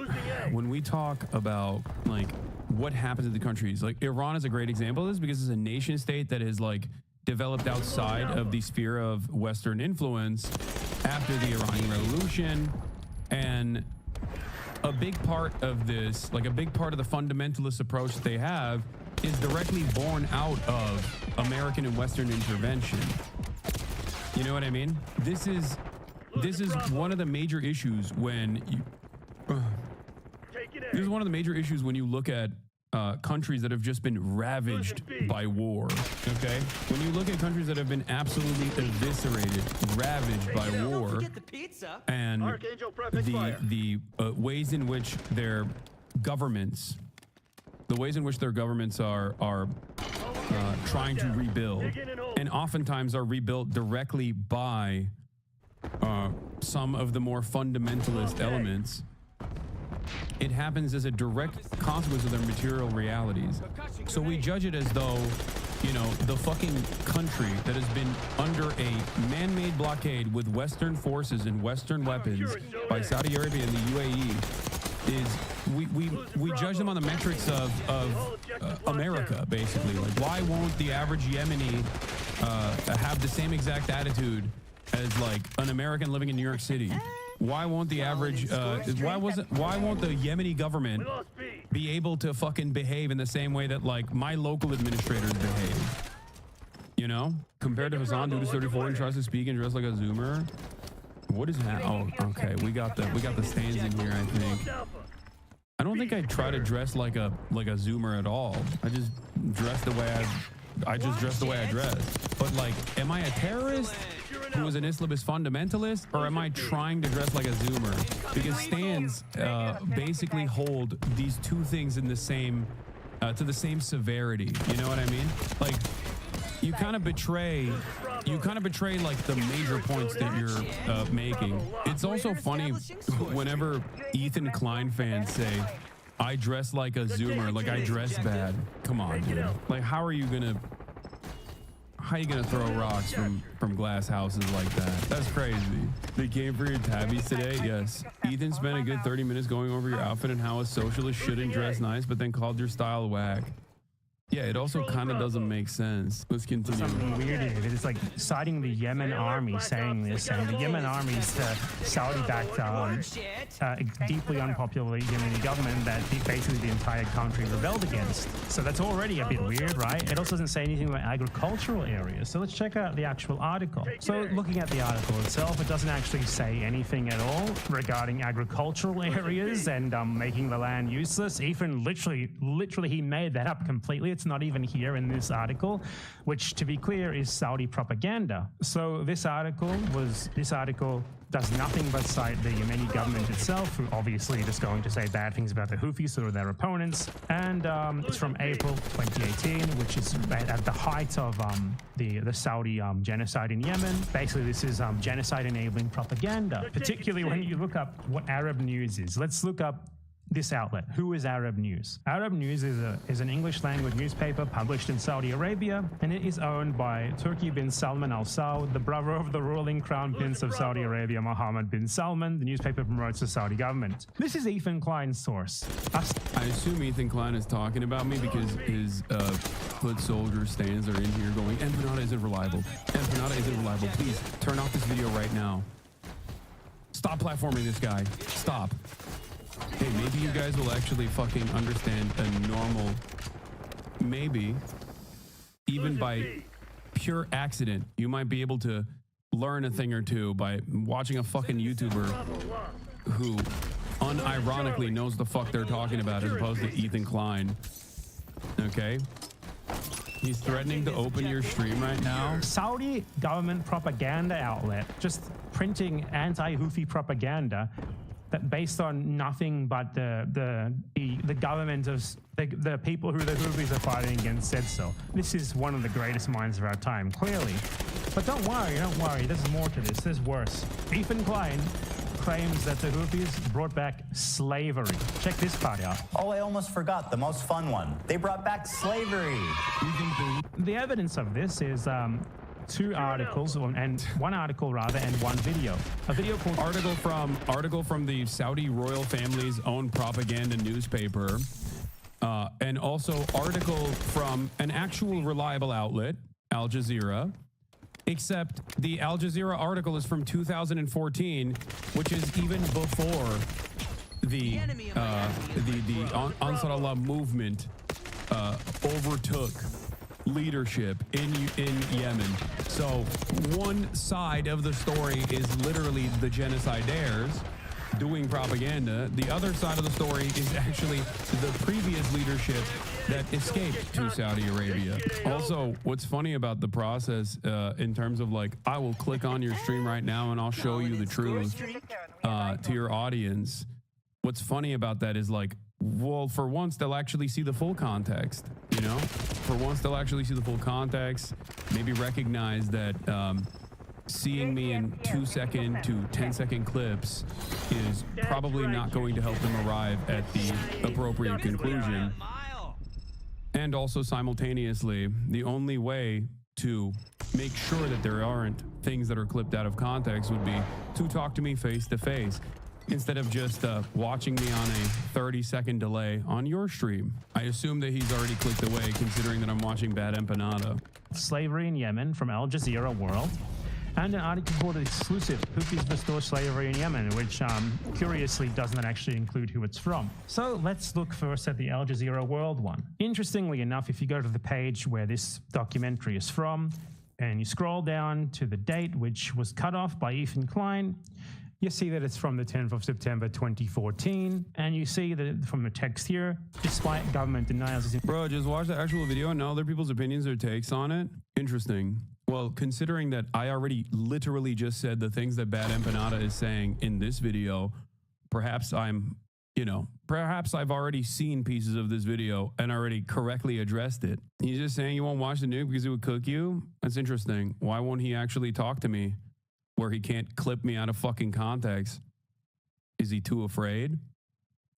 like what happens in the countries, like Iran is a great example of this, because it's a nation state that is like developed outside of the sphere of Western influence after the Iranian Revolution. And a big part of this, like a big part of the fundamentalist approach that they have, is directly born out of American and Western intervention. You know what I mean? This is one of the major issues when you this is one of the major issues when you look at countries that have just been ravaged by war. Okay, when you look at countries that have been absolutely eviscerated, ravaged by war, and the ways in which their governments are trying to rebuild, and oftentimes are rebuilt directly by some of the more fundamentalist elements. It happens as a direct consequence of their material realities. So we judge it as though, you know, the fucking country that has been under a man-made blockade with Western forces and Western weapons by Saudi Arabia and the UAE is, we judge them on the metrics of America, basically. Like, why won't the average Yemeni have the same exact attitude as like an American living in New York City? Why won't the average, why won't the Yemeni government be able to fucking behave in the same way that like my local administrators behave? You know, compared to Hassan, dude is 34 and tries to speak and dress like a Zoomer. What is that? Oh, okay. We got the stands in here, I think. I don't think I try to dress like a Zoomer at all. I just dress the way I just dress the way I dress. But like, am I a terrorist who is an Islamist fundamentalist, or am I trying to dress like a Zoomer? Because stands basically hold these two things in the same to the same severity. You know what I mean? Like, you kind of betray like the major points that you're making. It's also funny whenever Ethan Klein fans say, I dress like a Zoomer, like I dress bad. Come on, dude. Like, how are you gonna throw rocks from glass houses like that? That's crazy. They came for your tabbies today? Yes. Ethan spent a good 30 minutes going over your outfit and how a socialist shouldn't dress nice, but then called your style whack. Yeah, it also kind of doesn't make sense. Let's continue.
Something weird here. It's like citing the Yemen army saying this, and the Yemen army is the Saudi-backed, deeply unpopular Yemeni government that basically the entire country rebelled against. So that's already a bit weird, right? It also doesn't say anything about agricultural areas. So let's check out the actual article. So looking at the article itself, it doesn't actually say anything at all regarding agricultural areas and making the land useless. Ethan literally he made that up completely. It's not even here in this article, which, to be clear, is Saudi propaganda. So this article does nothing but cite the Yemeni government itself, who obviously just going to say bad things about the Houthis or their opponents. And it's from April 2018, which is at the height of the Saudi genocide in Yemen. Basically, this is genocide-enabling propaganda, particularly when you look up what Arab News is. Let's look up this outlet. Who is Arab News? Arab News is an English language newspaper published in Saudi Arabia, and it is owned by Turki bin Salman Al Saud, the brother of the ruling crown prince of Saudi Arabia, Mohammed bin Salman. The newspaper promotes the Saudi government. This is Ethan Klein's source.
I assume Ethan Klein is talking about me because his foot soldier stands are in here going, Empanada isn't reliable. Empanada isn't reliable. Please turn off this video right now. Stop platforming this guy. Stop. Hey, maybe you guys will actually fucking understand a normal, maybe even by pure accident, you might be able to learn a thing or two by watching a fucking YouTuber who unironically knows the fuck they're talking about as opposed to Ethan Klein. Okay? He's threatening to open your stream right now.
Saudi government propaganda outlet just printing anti-Houthi propaganda that based on nothing but the government of the people who the Houthis are fighting against said so. This is one of the greatest minds of our time, clearly. But don't worry, there's more to this, there's worse. Ethan Klein claims that the Houthis brought back slavery. Check this part out.
Oh, I almost forgot the most fun one. They brought back slavery.
The evidence of this is two articles, and one article rather, and one video. A video called
article from the Saudi royal family's own propaganda newspaper, and also article from an actual reliable outlet, Al Jazeera. Except the Al Jazeera article is from 2014, which is even before the Ansar Allah movement overtook leadership in Yemen. So one side of the story is literally the genocidaires doing propaganda. The other side of the story is actually the previous leadership that escaped to Saudi Arabia. Also, what's funny about the process in terms of like, I will click on your stream right now and I'll show you the truth to your audience. What's funny about that is like, well, for once they'll actually see the full context, you know? For once they'll actually see the full context, maybe recognize that seeing me in 2-second to 10-second clips is probably not going to help them arrive at the appropriate conclusion. And also simultaneously, the only way to make sure that there aren't things that are clipped out of context would be to talk to me face to face. instead of just watching me on a 30-second delay on your stream. I assume that he's already clicked away, considering that I'm watching Bad Empanada.
Slavery in Yemen from Al Jazeera World, and an article called Exclusive, Houthis Restore Slavery in Yemen, which curiously doesn't actually include who it's from. So let's look first at the Al Jazeera World one. Interestingly enough, if you go to the page where this documentary is from, and you scroll down to the date, which was cut off by Ethan Klein, you see that it's from the 10th of September 2014, and you see that from the text here, despite government denials...
Bro, just watch the actual video and know other people's opinions or takes on it. Interesting. Well, considering that I already literally just said the things that Bad Empanada is saying in this video, perhaps perhaps I've already seen pieces of this video and already correctly addressed it. He's just saying you won't watch the nuke because it would cook you? That's interesting. Why won't he actually talk to me where he can't clip me out of fucking context? Is he too afraid?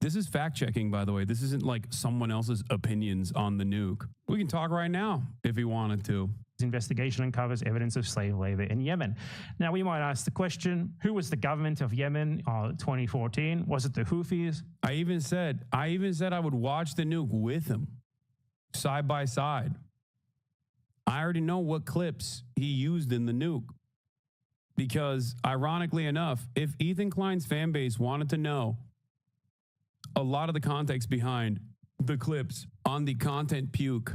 This is fact checking, by the way. This isn't like someone else's opinions on the nuke. We can talk right now if he wanted to.
Investigation uncovers evidence of slave labor in Yemen. Now, we might ask the question, who was the government of Yemen in 2014? Was it the Houthis?
I even said I would watch the nuke with him, side by side. I already know what clips he used in the nuke. Because, ironically enough, if Ethan Klein's fan base wanted to know a lot of the context behind the clips on the content puke,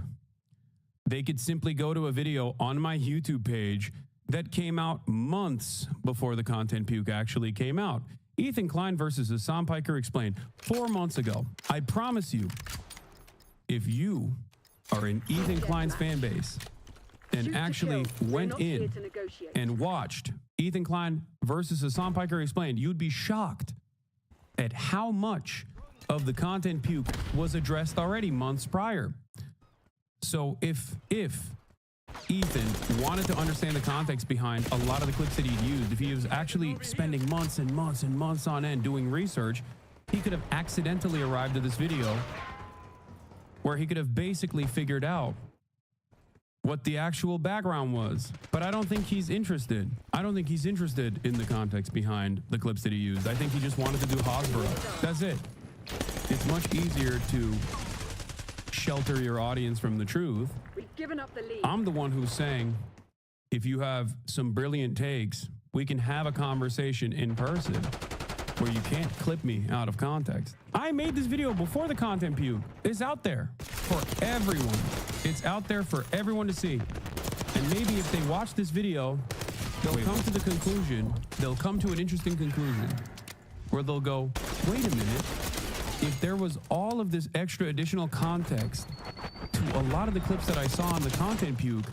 they could simply go to a video on my YouTube page that came out months before the content puke actually came out. Ethan Klein versus Hassan Piker Explained 4 months ago. I promise you, if you are in Ethan Klein's fan base and actually went in and watched Ethan Klein versus Hassan Piker Explained, you'd be shocked at how much of the content puke was addressed already months prior. So if Ethan wanted to understand the context behind a lot of the clips that he'd used, if he was actually spending months and months and months on end doing research, he could have accidentally arrived at this video where he could have basically figured out what the actual background was. But I don't think he's interested. I don't think he's interested in the context behind the clips that he used. I think he just wanted to do Hasbro. That's it. It's much easier to shelter your audience from the truth.
We've given up the lead.
I'm the one who's saying, if you have some brilliant takes, we can have a conversation in person where you can't clip me out of context. I made this video before the content puke. It's out there for everyone. It's out there for everyone to see. And maybe if they watch this video, they'll come to the conclusion, they'll come to an interesting conclusion where they'll go, wait a minute. If there was all of this extra additional context to a lot of the clips that I saw on the content puke,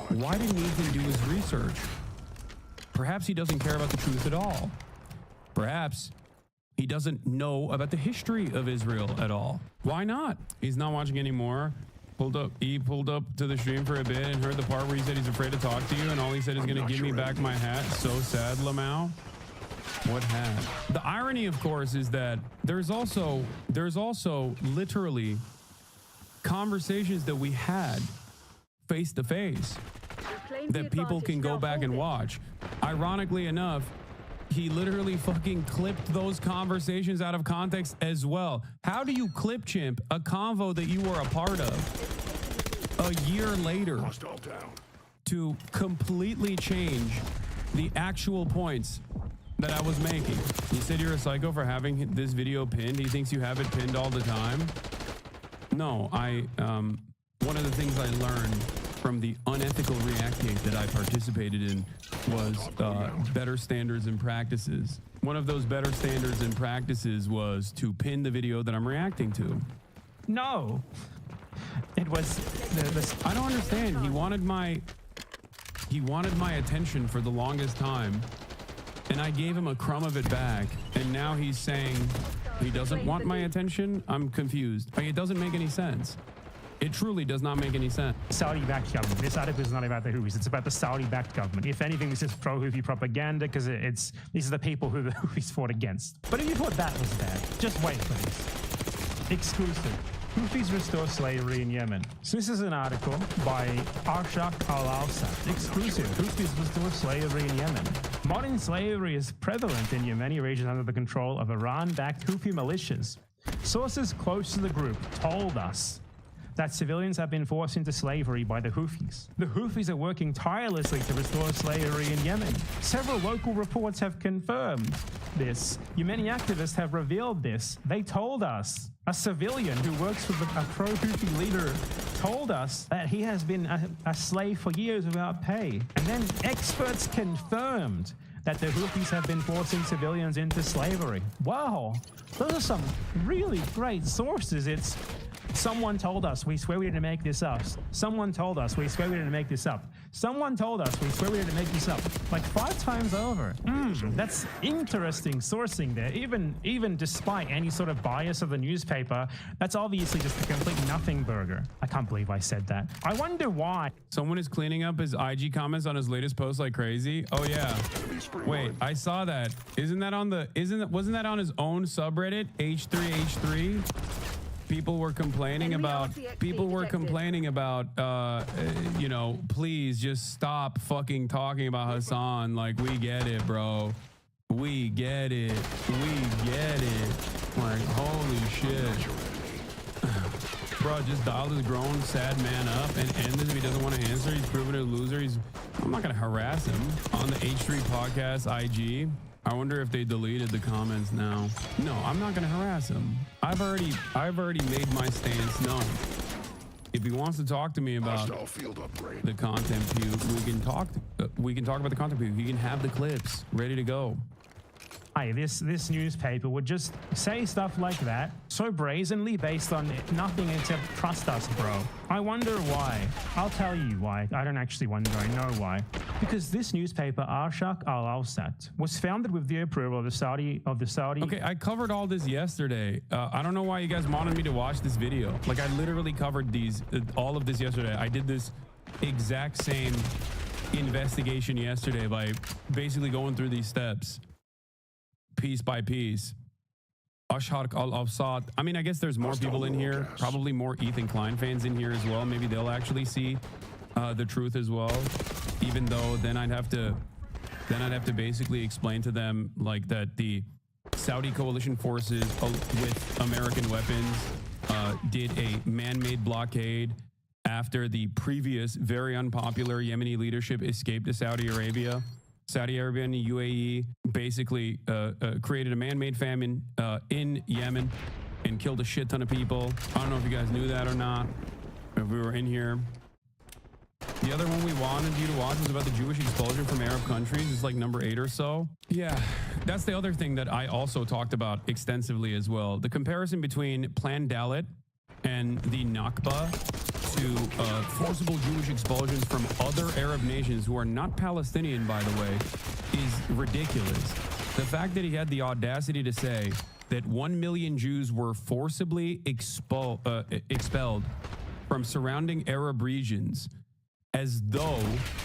why didn't Ethan do his research? Perhaps he doesn't care about the truth at all. Perhaps he doesn't know about the history of Israel at all. Why not? He's not watching anymore. He pulled up to the stream for a bit and heard the part where he said he's afraid to talk to you, and all he said is going to give me back my hat. So sad, Lamau. What hat? The irony, of course, is that there's also literally conversations that we had face to face that people can go back and watch. Ironically enough, he literally fucking clipped those conversations out of context as well. How do you clip chimp a convo that you were a part of a year later to completely change the actual points that I was making? You said you're a psycho for having this video pinned. He thinks you have it pinned all the time. No, one of the things I learned from the unethical reactate that I participated in was better standards and practices. One of those better standards and practices was to pin the video that I'm reacting to.
No. It was...
I don't understand. He wanted my attention for the longest time, and I gave him a crumb of it back, and now he's saying he doesn't want my attention? I'm confused. Like, it doesn't make any sense. It truly does not make any sense.
Saudi-backed government. This article is not about the Houthis. It's about the Saudi-backed government. If anything, this is pro-Houthi propaganda because these are the people who the Houthis fought against. But if you thought that was bad, just wait for this. Exclusive. Houthis restore slavery in Yemen. So this is an article by Arshak Al-Awsat. Exclusive. Houthis restore slavery in Yemen. Modern slavery is prevalent in Yemeni regions under the control of Iran-backed Houthi militias. Sources close to the group told us that civilians have been forced into slavery by the Houthis. The Houthis are working tirelessly to restore slavery in Yemen. Several local reports have confirmed this. Yemeni activists have revealed this. They told us. A civilian who works with a pro-Houthi leader told us that he has been a slave for years without pay. And then experts confirmed that the Houthis have been forcing civilians into slavery. Wow, those are some really great sources. It's someone told us, we swear we didn't make this up. Someone told us, we swear we didn't make this up. Someone told us, we swear we didn't make this up. Like 5 times over. That's interesting sourcing there. Even despite any sort of bias of the newspaper, that's obviously just a complete nothing burger. I can't believe I said that. I wonder why.
Someone is cleaning up his IG comments on his latest post like crazy. Oh yeah. Wait, I saw that. Wasn't that on his own subreddit, H3H3? People were complaining about, you know, please just stop fucking talking about Hassan. Like, we get it, bro. We get it. We get it. Like, holy shit. Bro, just dial this grown, sad man up and end this if he doesn't want to answer. He's proven a loser. I'm not going to harass him on the H3 podcast IG. I wonder if they deleted the comments now. No, I'm not going to harass him. I've already made my stance known. If he wants to talk to me about the content view, we can talk about the content view. He can have the clips ready to go.
This newspaper would just say stuff like that so brazenly based on nothing except trust us, bro. I wonder why. I'll tell you why. I don't actually wonder. I know why. Because this newspaper, Arshak Al-Awsat, was founded with the approval of the Saudi.
Okay, I covered all this yesterday. I don't know why you guys wanted me to watch this video. Like, I literally covered all of this yesterday. I did this exact same investigation yesterday by basically going through these steps. Piece by piece. Ashhar Al-Awsat. I mean, I guess there's more people in here. Probably more Ethan Klein fans in here as well. Maybe they'll actually see the truth as well. Even though then I'd have to basically explain to them like that the Saudi coalition forces with American weapons did a man-made blockade after the previous very unpopular Yemeni leadership escaped to Saudi Arabia. Saudi Arabia and the UAE basically created a man-made famine in Yemen and killed a shit ton of people. I don't know if you guys knew that or not, if we were in here. The other one we wanted you to watch was about the Jewish expulsion from Arab countries. It's like number 8 or so. Yeah, that's the other thing that I also talked about extensively as well. The comparison between Plan Dalit and the Nakba to forcible Jewish expulsions from other Arab nations who are not Palestinian, by the way, is ridiculous. The fact that he had the audacity to say that 1 million Jews were forcibly expelled from surrounding Arab regions as though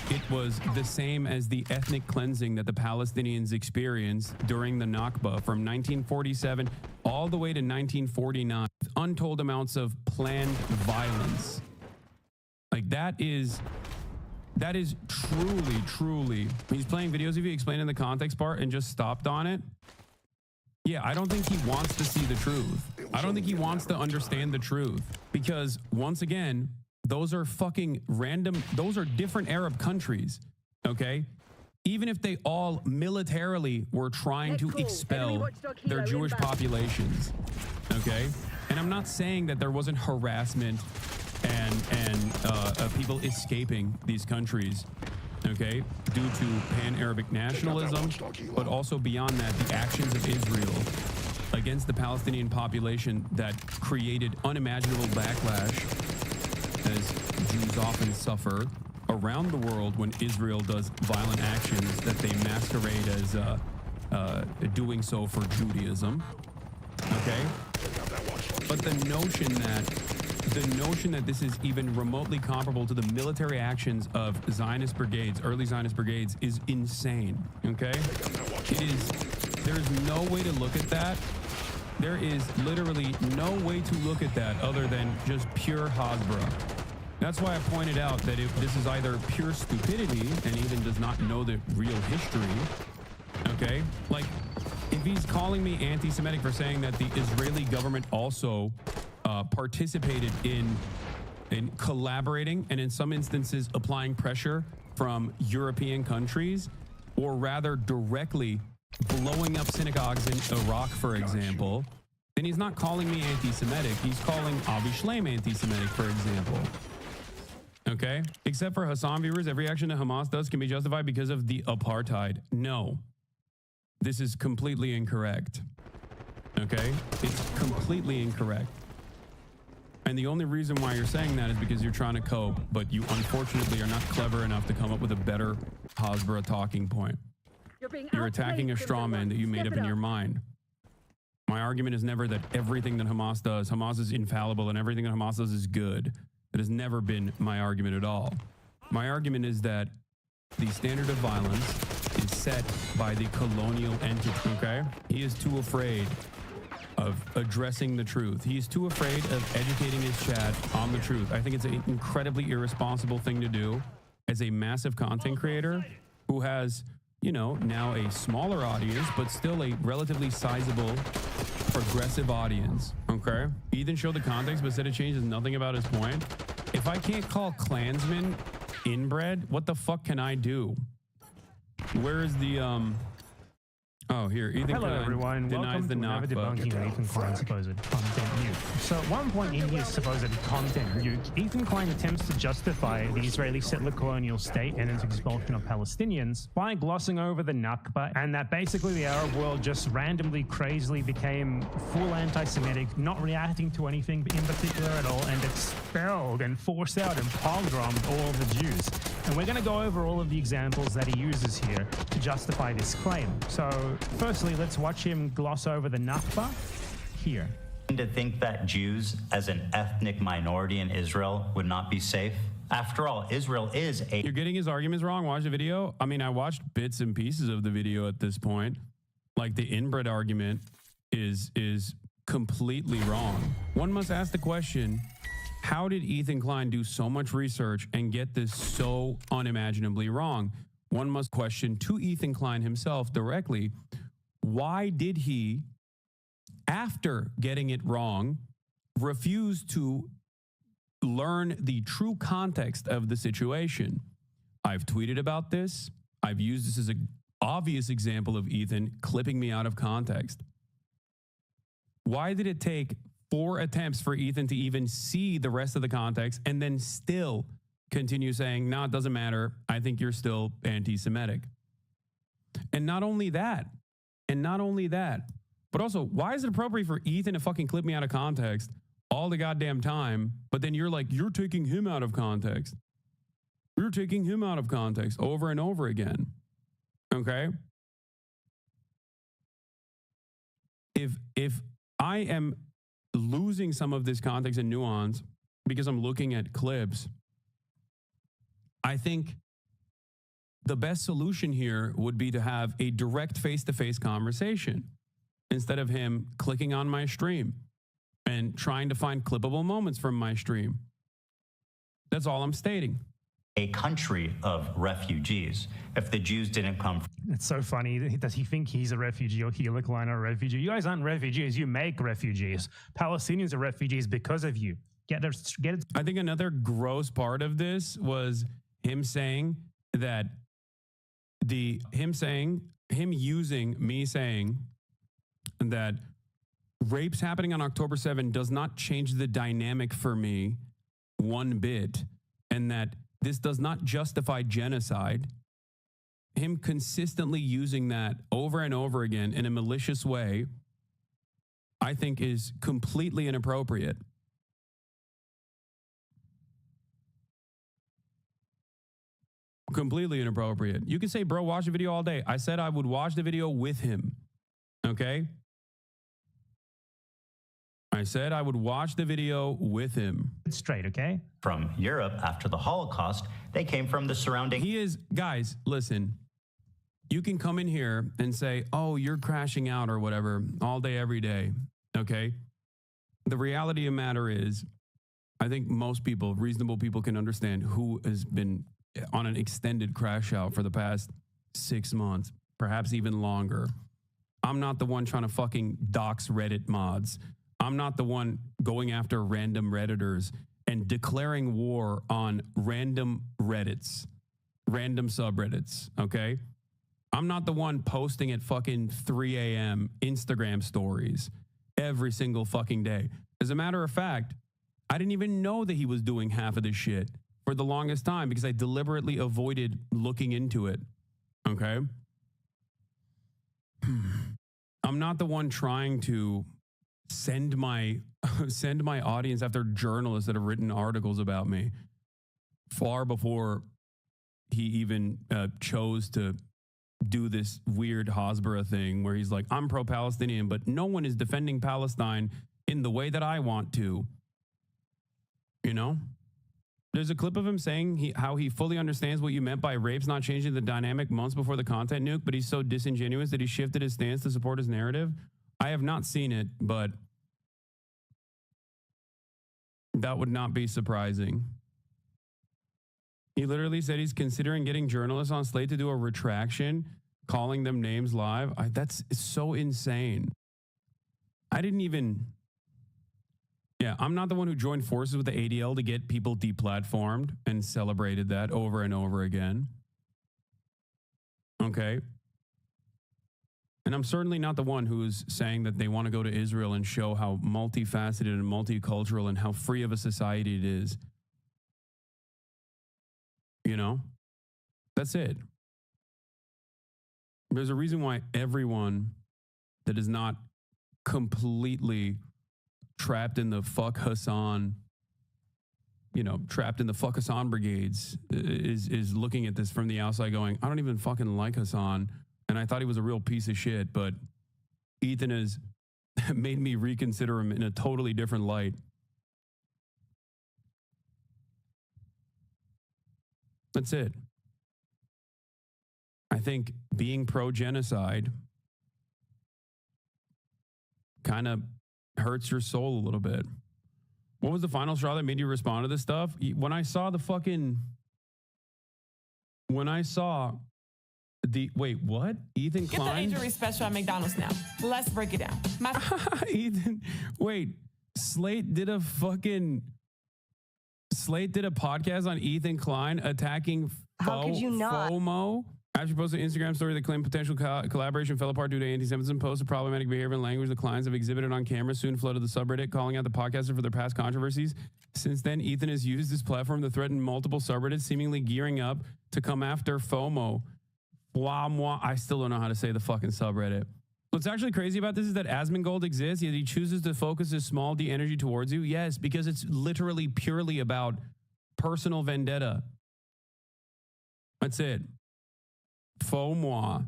it was the same as the ethnic cleansing that the Palestinians experienced during the Nakba from 1947 all the way to 1949. Untold amounts of planned violence. Like that is truly, he's playing videos of you explaining the context part and just stopped on it. Yeah, I don't think he wants to see the truth. I don't think he wants to understand the truth because once again, those are fucking random. Those are different Arab countries. Okay. Even if they all militarily were trying to expel their Jewish populations. Okay. And I'm not saying that there wasn't harassment and people escaping these countries, okay, due to pan-Arabic nationalism, but also beyond that, the actions of Israel against the Palestinian population that created unimaginable backlash, as Jews often suffer around the world when Israel does violent actions that they masquerade as doing so for Judaism, okay? But the notion that this is even remotely comparable to the military actions of Zionist brigades, early Zionist brigades, is insane, okay? There is no way to look at that. There is literally no way to look at that other than just pure Hasbara, That's why I pointed out that if this is either pure stupidity and Ethan does not know the real history, okay? Like, if he's calling me anti-Semitic for saying that the Israeli government also participated in collaborating and in some instances applying pressure from European countries, or rather directly blowing up synagogues in Iraq, for example, then he's not calling me anti-Semitic. He's calling Avi Shlaim anti-Semitic, for example. Okay? Except for Hassan viewers, every action that Hamas does can be justified because of the apartheid. No. This is completely incorrect. Okay? It's completely incorrect. And the only reason why you're saying that is because you're trying to cope, but you unfortunately are not clever enough to come up with a better Hasbara talking point. You're attacking a straw man that you made up in your mind. My argument is never that everything that Hamas is infallible and everything that Hamas does is good. That has never been my argument at all. My argument is that the standard of violence is set by the colonial entity, okay? He is too afraid of addressing the truth. He is too afraid of educating his chat on the truth. I think it's an incredibly irresponsible thing to do as a massive content creator who has, you know, now a smaller audience, but still a relatively sizable progressive audience, okay? Ethan showed the context, but said it changes nothing about his point. If I can't call Klansmen inbred, what the fuck can I do? Where is the, oh, here, Ethan
Hello,
Klein
everyone.
denies
Welcome
the
to another
Nakba.
debunking of Ethan Klein's supposed content nuke. So at one point in his supposed content nuke, Ethan Klein attempts to justify the Israeli settler colonial state and its expulsion of Palestinians by glossing over the Nakba, and that basically the Arab world just randomly, crazily became full anti-Semitic, not reacting to anything in particular at all, and expelled and forced out and pogromed all the Jews. And we're going to go over all of the examples that he uses here to justify this claim. So firstly, let's watch him gloss over the Nakba here.
To think that Jews as an ethnic minority in Israel would not be safe? After all, Israel is a...
You're getting his arguments wrong. Watch the video. I mean, I watched bits and pieces of the video at this point. Like, the inbred argument is completely wrong. One must ask the question, how did Ethan Klein do so much research and get this so unimaginably wrong? One must question to Ethan Klein himself directly, why did he, after getting it wrong, refuse to learn the true context of the situation? I've tweeted about this. I've used this as an obvious example of Ethan clipping me out of context. Why did it take 4 attempts for Ethan to even see the rest of the context and then still continue saying, no, it doesn't matter. I think you're still anti-Semitic. And not only that, but also, why is it appropriate for Ethan to fucking clip me out of context all the goddamn time, but then you're like, you're taking him out of context. You're taking him out of context over and over again. Okay? If I am losing some of this context and nuance because I'm looking at clips, I think the best solution here would be to have a direct face-to-face conversation instead of him clicking on my stream and trying to find clippable moments from my stream. That's all I'm stating.
A country of refugees. If the Jews didn't come...
It's so funny. Does he think he's a refugee or Hila Klein are a refugee? You guys aren't refugees. You make refugees. Palestinians are refugees because of you. Get it.
I think another gross part of this was him saying that him using me saying that rapes happening on October 7 does not change the dynamic for me one bit, and that this does not justify genocide. Him consistently using that over and over again in a malicious way, I think is completely inappropriate. Completely inappropriate. You can say, bro, watch the video all day. I said I would watch the video with him. Okay? I said I would watch the video with him.
Straight, okay?
From Europe after the Holocaust, they came from the surrounding...
He is, guys, listen. You can come in here and say, oh, you're crashing out or whatever all day, every day. Okay? The reality of the matter is, I think most people, reasonable people, can understand who has been on an extended crash out for the past 6 months, perhaps even longer. I'm not the one trying to fucking dox Reddit mods. I'm not the one going after random Redditors and declaring war on random Reddits, random subreddits, okay? I'm not the one posting at fucking 3 a.m. Instagram stories every single fucking day. As a matter of fact, I didn't even know that he was doing half of this shit for the longest time because I deliberately avoided looking into it, okay? I'm not the one trying to send my audience after journalists that have written articles about me far before he even chose to do this weird Hasbara thing where he's like, I'm pro-Palestinian, but no one is defending Palestine in the way that I want to. You know? There's a clip of him saying how he fully understands what you meant by rapes not changing the dynamic months before the content nuke, but he's so disingenuous that he shifted his stance to support his narrative. I have not seen it, but that would not be surprising. He literally said he's considering getting journalists on Slate to do a retraction, calling them names live. That's so insane. I'm not the one who joined forces with the ADL to get people deplatformed and celebrated that over and over again. Okay. And I'm certainly not the one who's saying that they want to go to Israel and show how multifaceted and multicultural and how free of a society it is. You know, that's it. There's a reason why everyone that is not completely trapped in the fuck Hassan, trapped in the fuck Hassan brigades is looking at this from the outside going, I don't even fucking like Hassan. And I thought he was a real piece of shit, but Ethan has made me reconsider him in a totally different light. That's it. I think being pro-genocide kind of hurts your soul a little bit. What was the final straw that made you respond to this stuff? When I saw wait, what? Ethan
Get
Klein?
the injury special at McDonald's now. Let's break it down.
Ethan, wait, Slate did a podcast on Ethan Klein attacking
How could you not?
FOMO. After posting an Instagram story that claimed potential collaboration fell apart due to anti-Semitism, posts of problematic behavior and language the Kleins have exhibited on camera soon flooded the subreddit, calling out the podcaster for their past controversies. Since then, Ethan has used his platform to threaten multiple subreddits, seemingly gearing up to come after FOMO. I still don't know how to say the fucking subreddit. What's actually crazy about this is that Asmongold exists, yet he chooses to focus his small d energy towards you. Yes, because it's literally purely about personal vendetta. That's it. FOMO.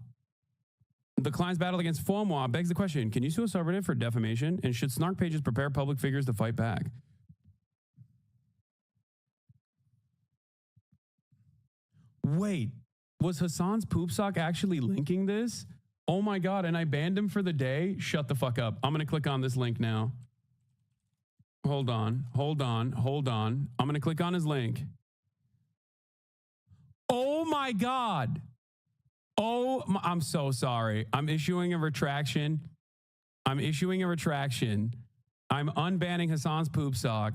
The Klein's battle against FOMO begs the question, can you sue a subreddit for defamation? And should snark pages prepare public figures to fight back? Wait, was Hassan's poop sock actually linking this? Oh my God, and I banned him for the day? Shut the fuck up. I'm going to click on this link now. Hold on. I'm going to click on his link. Oh my God. I'm so sorry. I'm issuing a retraction. I'm unbanning Hassan's poop sock.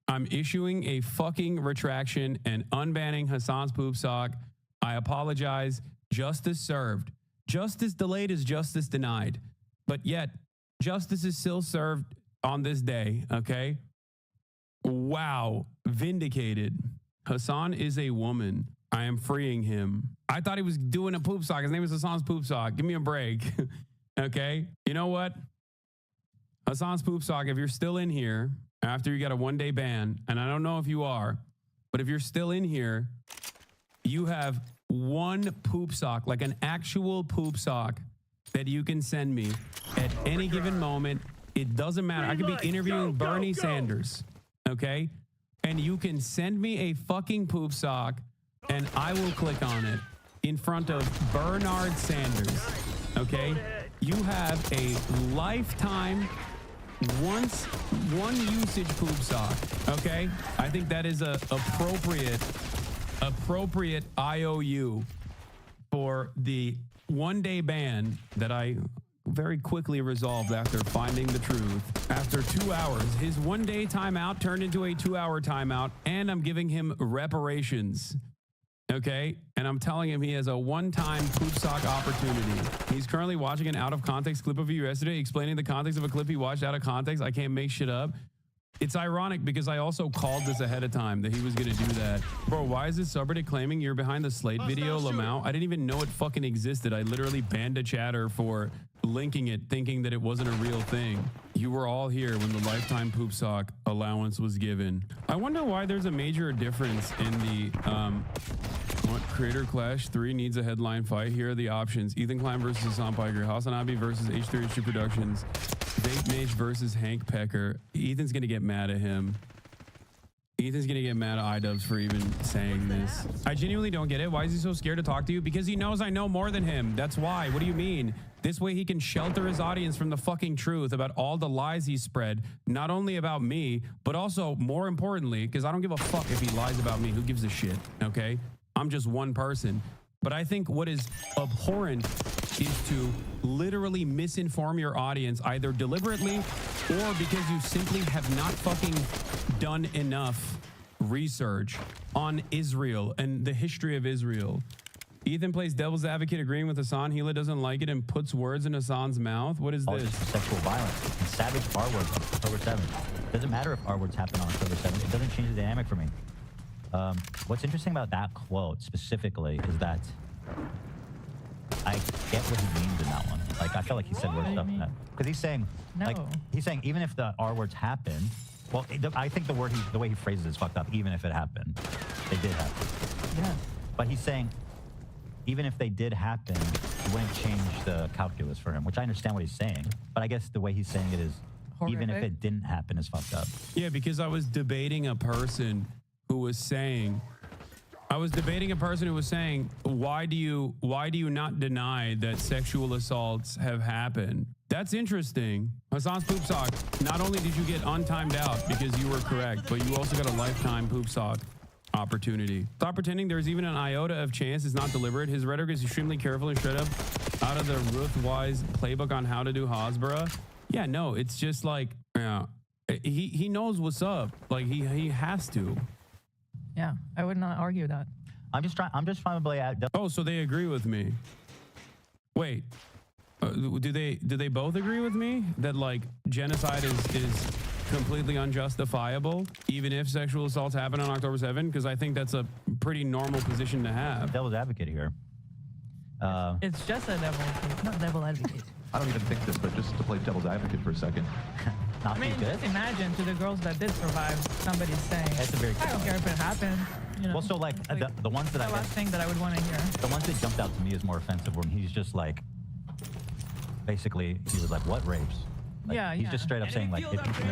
I'm issuing a fucking retraction and unbanning Hassan's poop sock. I apologize. Justice served. Justice delayed is justice denied. But yet, justice is still served on this day, okay? Wow. Vindicated. Hassan is a woman. I am freeing him. I thought he was doing a poop sock. His name is Hassan's poop sock. Give me a break. Okay? You know what? Hassan's poop sock, if you're still in here after you got a 1-day ban, and I don't know if you are, but if you're still in here, you have one poop sock, like an actual poop sock that you can send me at any given moment. It doesn't matter. I could be interviewing Bernie Sanders, okay? And you can send me a fucking poop sock and I will click on it in front of Bernard Sanders, okay? You have a lifetime one usage poop sock. Okay, I think that is a appropriate IOU for the 1-day ban that I very quickly resolved after finding the truth. After 2 hours, his 1-day timeout turned into a 2-hour timeout, and I'm giving him reparations. Okay, and I'm telling him he has a one-time poop sock opportunity. He's currently watching an out-of-context clip of you yesterday, explaining the context of a clip he watched out of context. I can't make shit up. It's ironic because I also called this ahead of time that he was going to do that. Bro, why is this subreddit claiming you're behind the Slate video, Lamau? I didn't even know it fucking existed. I literally banned a chatter for linking it, thinking that it wasn't a real thing. You were all here when the lifetime poop sock allowance was given. I wonder why there's a major difference in the Creator Clash 3 needs a headline fight. Here are the options. Ethan Klein versus Hassan Piker. Hassan Abi versus H3H2 Productions. Vape Mage versus Hank Pecker. Ethan's going to get mad at him. Ethan's going to get mad at iDubbbz for even saying this. I genuinely don't get it. Why is he so scared to talk to you? Because he knows I know more than him. That's why. What do you mean? This way he can shelter his audience from the fucking truth about all the lies he spread, not only about me, but also, more importantly, because I don't give a fuck if he lies about me. Who gives a shit? Okay? I'm just one person. But I think what is abhorrent is to literally misinform your audience either deliberately or because you simply have not fucking done enough research on Israel and the history of Israel. Ethan plays devil's advocate agreeing with Hassan. Hila doesn't like it and puts words in Hassan's mouth. What is this?
Just sexual violence and savage R words on October 7th. Doesn't matter if R words happen on October 7th. It doesn't change the dynamic for me. What's interesting about that quote specifically is that I get what he means in that one. Like, I feel like he said worse stuff than that. Because he's saying, like, he's saying even if the R words happened, well, I think the way he phrases it is fucked up. Even if it happened, they did happen.
Yeah.
But he's saying, even if they did happen, it wouldn't change the calculus for him, which I understand what he's saying. But I guess the way he's saying it is, even if it didn't happen, is fucked up.
Yeah, because I was debating a person who was saying, why do you not deny that sexual assaults have happened? That's interesting. Hassan's poop sock, not only did you get untimed out because you were correct, but you also got a lifetime poop sock opportunity. Stop pretending there's even an iota of chance it's not deliberate. His rhetoric is extremely careful and straight up out of the Ruth-wise playbook on how to do Hasbara. Yeah, no, it's just like, he knows what's up. Like, he has to.
Yeah, I would not argue that.
I'm just trying to play out.
Oh, so they agree with me. Wait, do they both agree with me that like genocide is completely unjustifiable, even if sexual assaults happen on October 7th? Because I think that's a pretty normal position to have.
Devil's advocate here.
It's just a not devil advocate.
I don't even think this, but just to play devil's advocate for a second.
I mean, just imagine to the girls that did survive, somebody's saying,
That's a very
I don't care if it happened. You know,
well, so like the ones that
the last thing that I would want to hear.
The ones that jumped out to me as more offensive when he's just like, basically, he was like, what rapes? Like, he's just straight up saying like,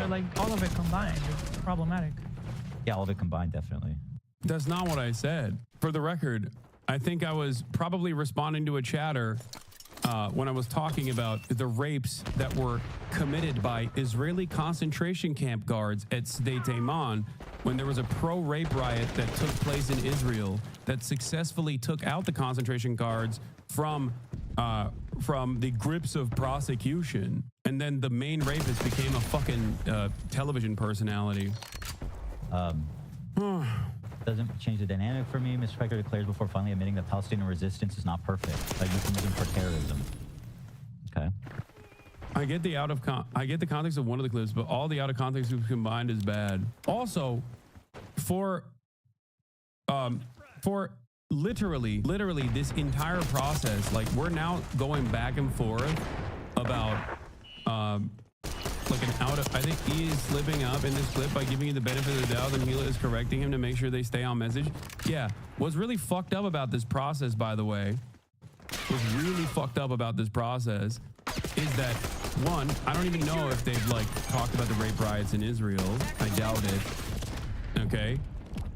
like all of it combined is problematic.
Yeah, all of it combined, definitely.
That's not what I said. For the record, I think I was probably responding to a chatter when I was talking about the rapes that were committed by Israeli concentration camp guards at Sde Taiman when there was a pro-rape riot that took place in Israel that successfully took out the concentration guards from the grips of prosecution. And then the main rapist became a fucking television personality.
Doesn't change the dynamic for me. Mr. Pecker declares before finally admitting that Palestinian resistance is not perfect. A euphemism for terrorism. Okay.
I get the context of one of the clips, but all the out of context combined is bad. Also, for literally this entire process, like we're now going back and forth about like an I think he is slipping up in this clip by giving you the benefit of the doubt, and Hila is correcting him to make sure they stay on message. Yeah, what's really fucked up about this process, by the way, is that one, I don't even know if they've like talked about the rape riots in Israel. I doubt it. Okay.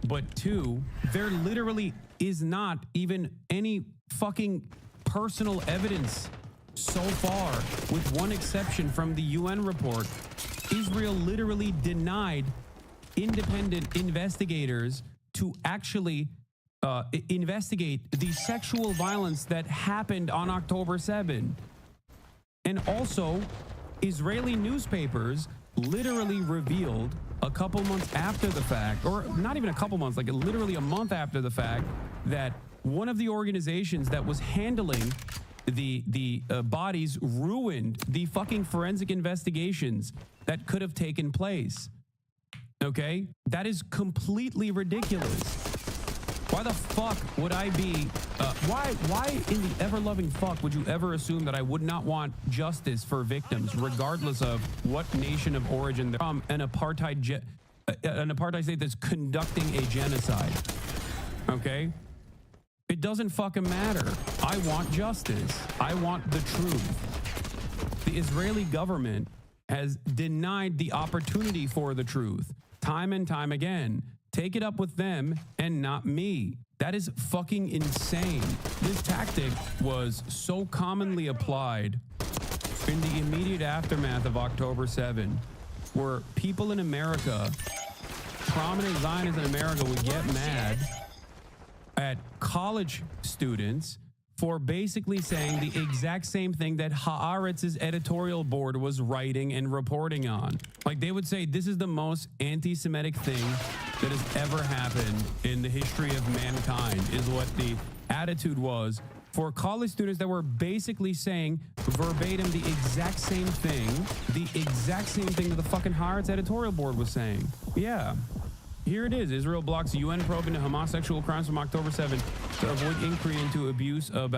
But two, there literally is not even any fucking personal evidence so far, with one exception from the UN report, Israel literally denied independent investigators to actually investigate the sexual violence that happened on October 7. And also, Israeli newspapers literally revealed a couple months after the fact, or not even a couple months, like literally a month after the fact, that one of the organizations that was handling the bodies ruined the fucking forensic investigations that could have taken place. Okay? That is completely ridiculous. Why the fuck would I be, why in the ever-loving fuck would you ever assume that I would not want justice for victims, regardless of what nation of origin they're from, an apartheid state that's conducting a genocide? Okay? It doesn't fucking matter. I want justice. I want the truth. The Israeli government has denied the opportunity for the truth time and time again. Take it up with them and not me. That is fucking insane. This tactic was so commonly applied in the immediate aftermath of October 7, where people in America, prominent Zionists in America, would get mad at college students for basically saying the exact same thing that Haaretz's editorial board was writing and reporting on. Like, they would say, this is the most anti-Semitic thing that has ever happened in the history of mankind, is what the attitude was for college students that were basically saying verbatim the exact same thing that the fucking Haaretz editorial board was saying. Yeah. Here it is. Israel blocks UN probe into Hamas sexual crimes from October 7 to avoid inquiry into abuse of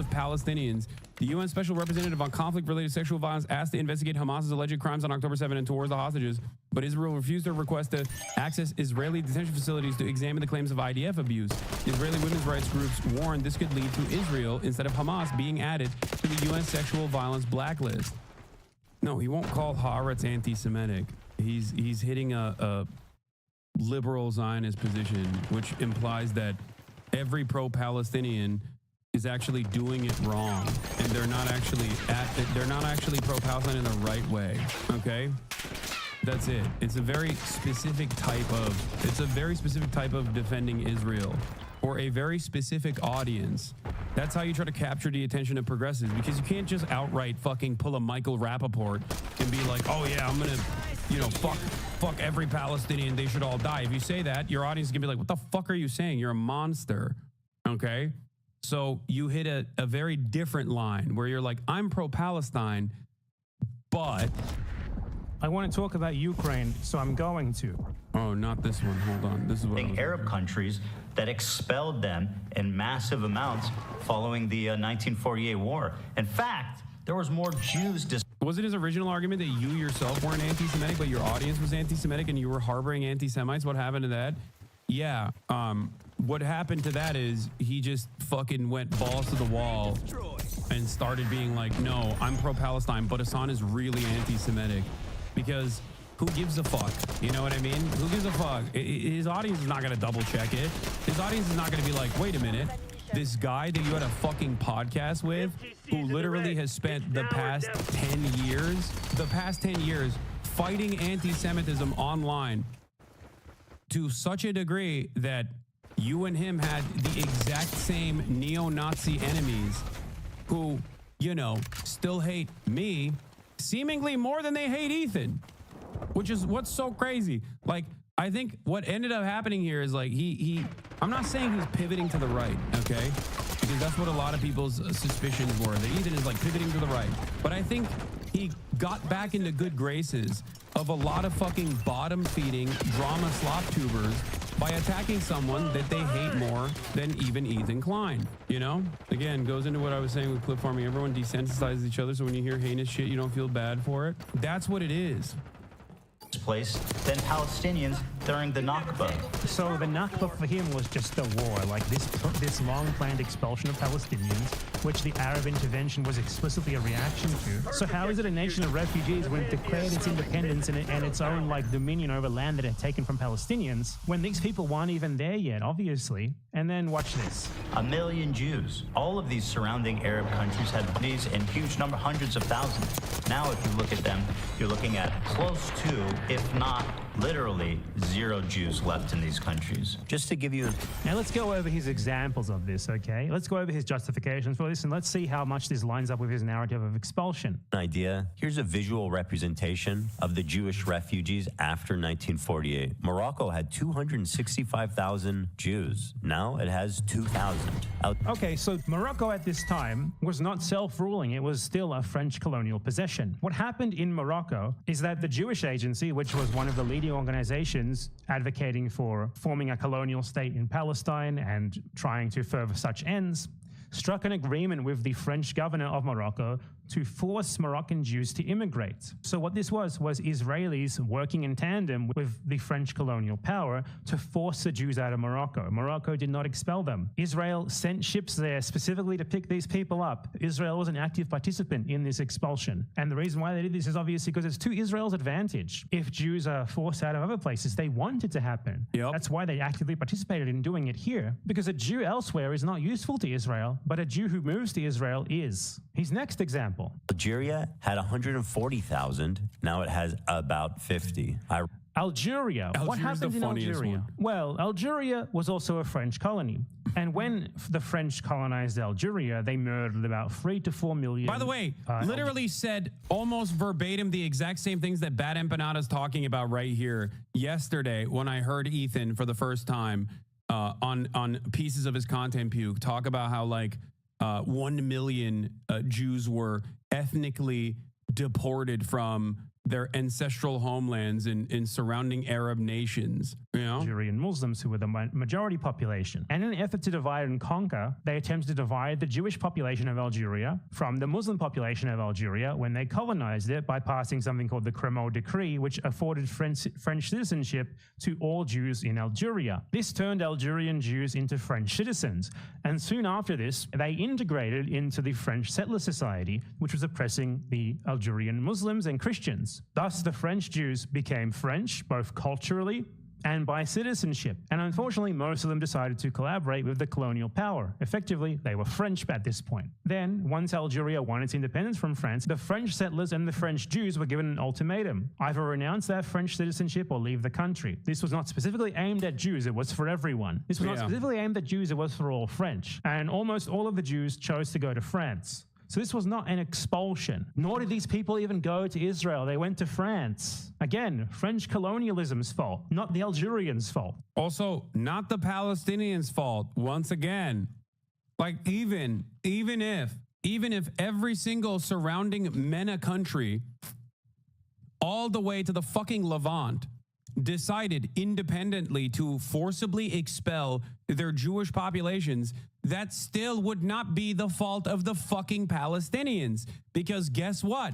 Palestinians. The UN Special Representative on Conflict-Related Sexual Violence asked to investigate Hamas's alleged crimes on October 7 and towards the hostages, but Israel refused their request to access Israeli detention facilities to examine the claims of IDF abuse. Israeli women's rights groups warned this could lead to Israel, instead of Hamas, being added to the UN sexual violence blacklist. No, he won't call Haaretz anti-Semitic. He's hitting a liberal Zionist position, which implies that every pro-Palestinian is actually doing it wrong, and they're not actually pro-Palestine in the right way. Okay, that's it. It's a very specific type of defending Israel for a very specific audience. That's how you try to capture the attention of progressives, because you can't just outright fucking pull a Michael Rappaport and be like, oh yeah, I'm gonna, fuck every Palestinian, they should all die. If you say that, your audience is gonna be like, what the fuck are you saying? You're a monster. Okay? So you hit a very different line where you're like, I'm pro-Palestine, but
I want to talk about Ukraine, so I'm going to.
Oh, not this one. Hold on. This is what
Arab countries that expelled them in massive amounts following the 1948 war. In fact, there was more Jews.
Was it his original argument that you yourself weren't anti-Semitic, but your audience was anti-Semitic and you were harboring anti-Semites? What happened to that? Yeah. What happened to that is he just fucking went balls to the wall and started being like, no, I'm pro-Palestine, but Hassan is really anti-Semitic. Because who gives a fuck? You know what I mean? Who gives a fuck? His audience is not going to double check it. His audience is not going to be like, wait a minute. This guy that you had a fucking podcast with, who literally has spent the past 10 years fighting anti-Semitism online to such a degree that you and him had the exact same neo-Nazi enemies who, still hate me seemingly more than they hate Ethan, which is what's so crazy. Like, I think what ended up happening here is like I'm not saying he's pivoting to the right, okay? Because that's what a lot of people's suspicions were, that Ethan is like pivoting to the right. But I think he got back into good graces of a lot of fucking bottom-feeding drama slop tubers by attacking someone that they hate more than even Ethan Klein, Again, goes into what I was saying with clip farming. Everyone desensitizes each other, so when you hear heinous shit, you don't feel bad for it. That's what it is.
Place, then Palestinians during the Nakba.
So the Nakba for him was just a war, like this long-planned expulsion of Palestinians, which the Arab intervention was explicitly a reaction to. So how is it a nation of refugees when it declared its independence and its own like dominion over land that it had taken from Palestinians when these people weren't even there yet, obviously? And then watch this.
1 million Jews. All of these surrounding Arab countries had these in huge number, hundreds of thousands. Now, if you look at them, you're looking at close to, if not literally, 0 Jews left in these countries. Just to give you...
Now let's go over his examples of this, okay? Let's go over his justifications for this and let's see how much this lines up with his narrative of expulsion.
Idea. Here's a visual representation of the Jewish refugees after 1948. Morocco had 265,000 Jews. Now it has 2,000.
Okay, so Morocco at this time was not self-ruling. It was still a French colonial possession. What happened in Morocco is that the Jewish Agency, which was one of the leading organizations advocating for forming a colonial state in Palestine and trying to further such ends, struck an agreement with the French governor of Morocco to force Moroccan Jews to immigrate. So what this was Israelis working in tandem with the French colonial power to force the Jews out of Morocco. Morocco did not expel them. Israel sent ships there specifically to pick these people up. Israel was an active participant in this expulsion. And the reason why they did this is obviously because it's to Israel's advantage. If Jews are forced out of other places, they want it to happen.
Yep.
That's why they actively participated in doing it here. Because a Jew elsewhere is not useful to Israel, but a Jew who moves to Israel is. His next example.
Algeria had 140,000. Now it has about 50.
Algeria. What happened in Algeria? Well, Algeria was also a French colony. And when the French colonized Algeria, they murdered about 3 to 4 million.
By the way, literally said almost verbatim the exact same things that Bad Empanada is talking about right here yesterday when I heard Ethan for the first time on pieces of his content puke talk about how like 1 million Jews were ethnically deported from their ancestral homelands in surrounding Arab nations. You know?
Algerian Muslims who were the majority population. And in an effort to divide and conquer, they attempted to divide the Jewish population of Algeria from the Muslim population of Algeria when they colonized it by passing something called the Crémeau Decree, which afforded French citizenship to all Jews in Algeria. This turned Algerian Jews into French citizens. And soon after this, they integrated into the French settler society, which was oppressing the Algerian Muslims and Christians. Thus, the French Jews became French, both culturally and by citizenship. And unfortunately, most of them decided to collaborate with the colonial power. Effectively, they were French at this point. Then, once Algeria won its independence from France, the French settlers and the French Jews were given an ultimatum: either renounce their French citizenship or leave the country. This was not specifically aimed at Jews, it was for everyone. This was not specifically aimed at Jews, it was for all French. And almost all of the Jews chose to go to France. So this was not an expulsion, nor did these people even go to Israel. They went to France. Again, French colonialism's fault, not the Algerians' fault.
Also, not the Palestinians' fault. Once again, like even if every single surrounding MENA country, all the way to the fucking Levant, decided independently to forcibly expel their Jewish populations, that still would not be the fault of the fucking Palestinians. Because guess what?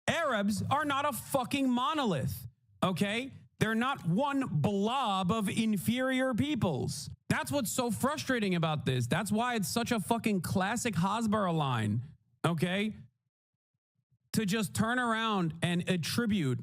Arabs are not a fucking monolith, okay? They're not one blob of inferior peoples. That's what's so frustrating about this. That's why it's such a fucking classic Hasbara line, okay? To just turn around and attribute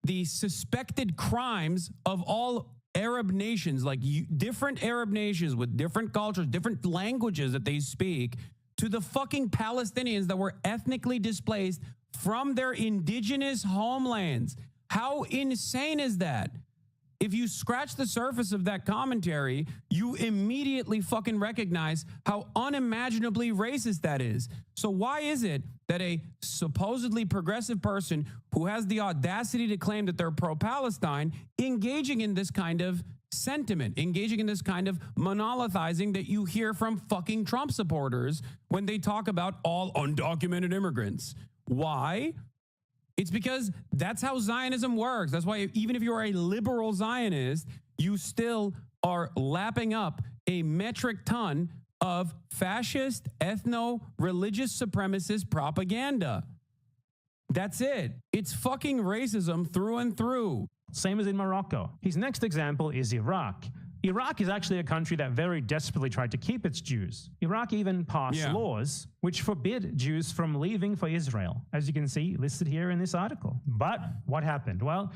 the suspected crimes of all Arab nations, like different Arab nations with different cultures, different languages that they speak, to the fucking Palestinians that were ethnically displaced from their indigenous homelands. How insane is that? If you scratch the surface of that commentary, you immediately fucking recognize how unimaginably racist that is. So why is it that a supposedly progressive person who has the audacity to claim that they're pro-Palestine engaging in this kind of sentiment, engaging in this kind of monolithizing that you hear from fucking Trump supporters when they talk about all undocumented immigrants? Why? It's because that's how Zionism works. That's why even if you're a liberal Zionist, you still are lapping up a metric ton of fascist, ethno-religious supremacist propaganda. That's it. It's fucking racism through and through.
Same as in Morocco. His next example is Iraq. Iraq is actually a country that very desperately tried to keep its Jews. Iraq even passed laws which forbid Jews from leaving for Israel, as you can see listed here in this article. But what happened? Well,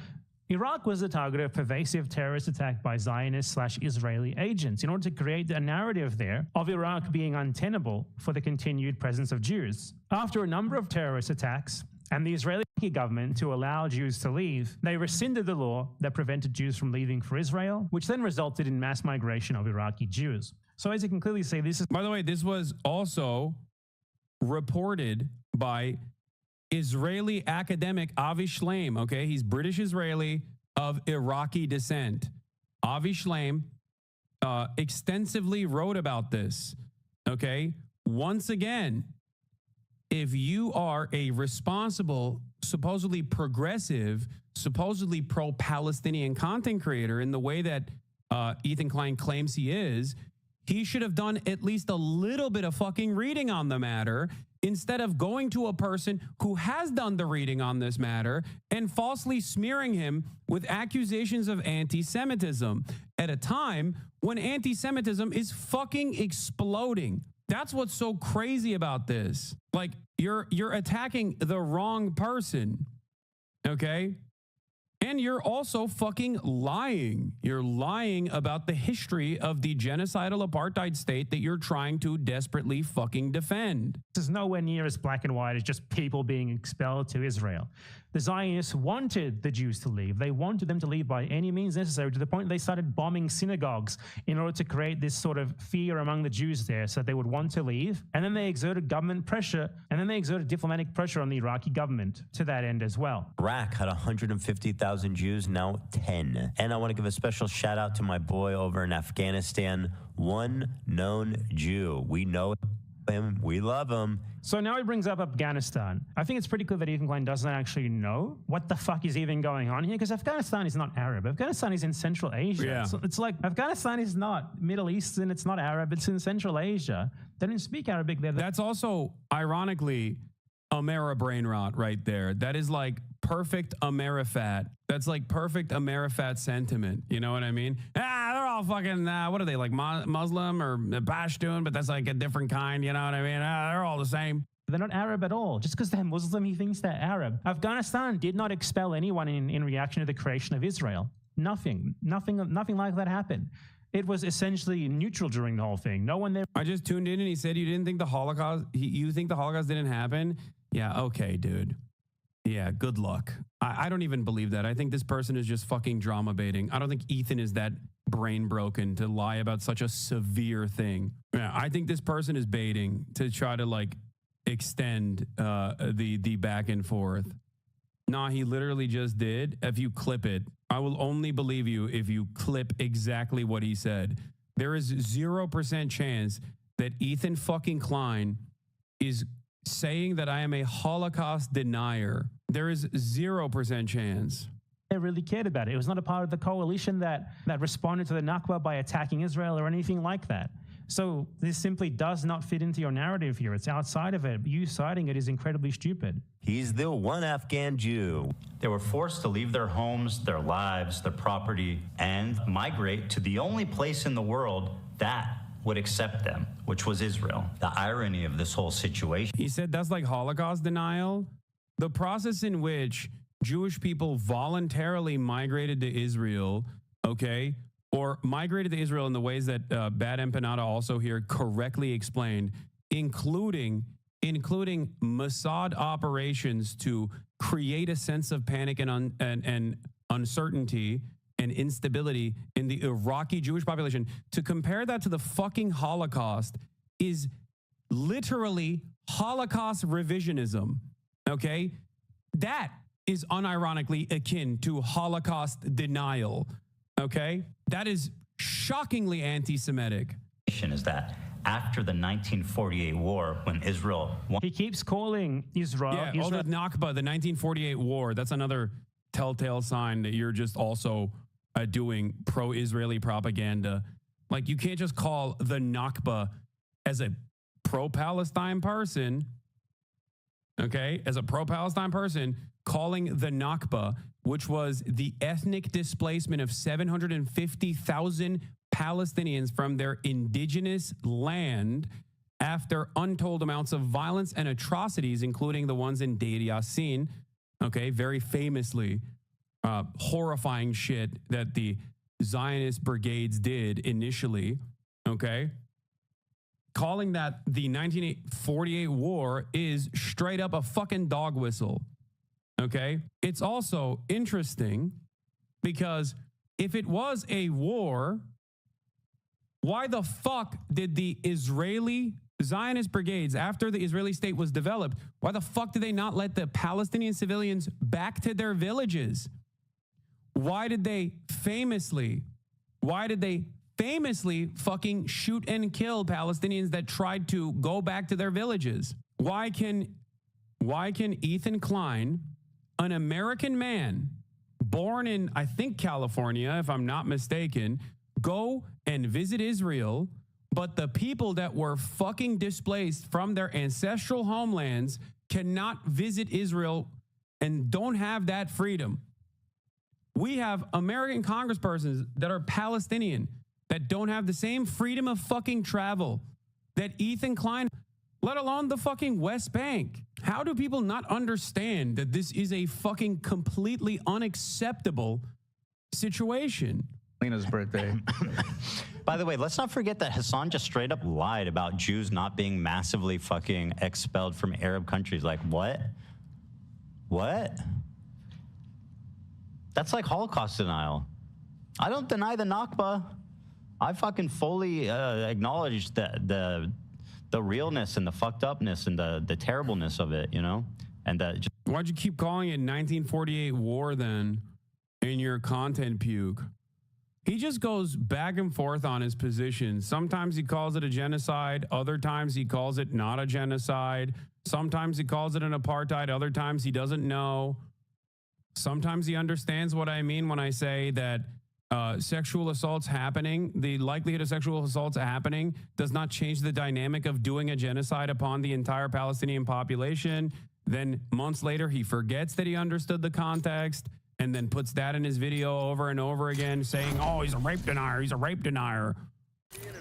Iraq was the target of pervasive terrorist attack by Zionist/Israeli agents in order to create a narrative there of Iraq being untenable for the continued presence of Jews. After a number of terrorist attacks, and the Israeli government to allow Jews to leave, they rescinded the law that prevented Jews from leaving for Israel, which then resulted in mass migration of Iraqi Jews. So as you can clearly see, this is...
By the way, this was also reported by Israeli academic Avi Shlaim, okay? He's British-Israeli of Iraqi descent. Avi Shlaim extensively wrote about this, okay? Once again, if you are a responsible, supposedly progressive, supposedly pro-Palestinian content creator in the way that Ethan Klein claims he is, he should have done at least a little bit of fucking reading on the matter instead of going to a person who has done the reading on this matter and falsely smearing him with accusations of anti-Semitism at a time when anti-Semitism is fucking exploding. That's what's so crazy about this. Like, you're attacking the wrong person, okay? And you're also fucking lying. You're lying about the history of the genocidal apartheid state that you're trying to desperately fucking defend.
This is nowhere near as black and white as just people being expelled to Israel. The Zionists wanted the Jews to leave. They wanted them to leave by any means necessary, to the point they started bombing synagogues in order to create this sort of fear among the Jews there so that they would want to leave. And then they exerted government pressure, and then they exerted diplomatic pressure on the Iraqi government to that end as well.
Iraq had 150,000 Jews, now 10. And I want to give a special shout out to my boy over in Afghanistan, one known Jew. We know him, we love him.
So now he brings up Afghanistan. I think it's pretty clear that Ethan Klein doesn't actually know what the fuck is even going on here, because Afghanistan is not Arab. Afghanistan is in Central Asia.
Yeah.
So it's like Afghanistan is not Middle Eastern, it's not Arab, it's in Central Asia. They don't speak Arabic there.
That's also, ironically, Amera brain rot right there. That is like perfect Amerifat. That's like perfect Amerifat sentiment. You know what I mean? They're all fucking, what are they, like Muslim or Pashtun, but that's like a different kind, you know what I mean? They're all the same.
They're not Arab at all. Just because they're Muslim, he thinks they're Arab. Afghanistan did not expel anyone in reaction to the creation of Israel. Nothing like that happened. It was essentially neutral during the whole thing. No one there.
I just tuned in and he said, you didn't think the Holocaust, you think the Holocaust didn't happen? Yeah, okay, dude. Yeah, good luck. I don't even believe that. I think this person is just fucking drama baiting. I don't think Ethan is that brain broken to lie about such a severe thing. Yeah, I think this person is baiting to try to like extend the back and forth. Nah, he literally just did. If you clip it, I will only believe you if you clip exactly what he said. There is 0% chance that Ethan fucking Klein is saying that I am a Holocaust denier. There is 0% chance.
They really cared about it. It was not a part of the coalition that responded to the Nakba by attacking Israel or anything like that. So this simply does not fit into your narrative here. It's outside of it. You citing it is incredibly stupid.
He's the one Afghan Jew.
They were forced to leave their homes, their lives, their property, and migrate to the only place in the world that would accept them, which was Israel. The irony of this whole situation.
He said that's like Holocaust denial. The process in which Jewish people voluntarily migrated to Israel, okay, or migrated to Israel in the ways that Bad Empanada also here correctly explained, including Mossad operations to create a sense of panic and uncertainty and instability in the Iraqi Jewish population. To compare that to the fucking Holocaust is literally Holocaust revisionism, okay? That is unironically akin to Holocaust denial, okay? That is shockingly anti-Semitic.
Is that after the 1948 war, when Israel won.
He keeps calling Israel.
Yeah, the Nakba, the 1948 war, that's another telltale sign that you're just also doing pro-Israeli propaganda. Like, you can't just call the Nakba as a pro-Palestine person, okay? As a pro-Palestine person, calling the Nakba, which was the ethnic displacement of 750,000 Palestinians from their indigenous land after untold amounts of violence and atrocities, including the ones in Deir Yassin, okay, very famously, horrifying shit that the Zionist brigades did initially, okay? Calling that the 1948 war is straight up a fucking dog whistle, okay? It's also interesting because if it was a war, why the fuck did the Israeli Zionist brigades, after the Israeli state was developed, why the fuck did they not let the Palestinian civilians back to their villages? Why did they famously fucking shoot and kill Palestinians that tried to go back to their villages? Why can Ethan Klein, an American man born in, I think, California, if I'm not mistaken, go and visit Israel, but the people that were fucking displaced from their ancestral homelands cannot visit Israel and don't have that freedom? We have American congresspersons that are Palestinian that don't have the same freedom of fucking travel that Ethan Klein, let alone the fucking West Bank. How do people not understand that this is a fucking completely unacceptable situation?
Lena's birthday.
By the way, let's not forget that Hassan just straight up lied about Jews not being massively fucking expelled from Arab countries. Like, what? What? That's like Holocaust denial. I don't deny the Nakba. I fucking fully acknowledge the realness and the fucked upness and the terribleness of it, you know? And just
why'd you keep calling it 1948 war then in your content puke? He just goes back and forth on his position. Sometimes he calls it a genocide. Other times he calls it not a genocide. Sometimes he calls it an apartheid. Other times he doesn't know. Sometimes he understands what I mean when I say that sexual assaults happening, the likelihood of sexual assaults happening does not change the dynamic of doing a genocide upon the entire Palestinian population. Then months later, he forgets that he understood the context and then puts that in his video over and over again saying, oh, he's a rape denier. He's a rape denier.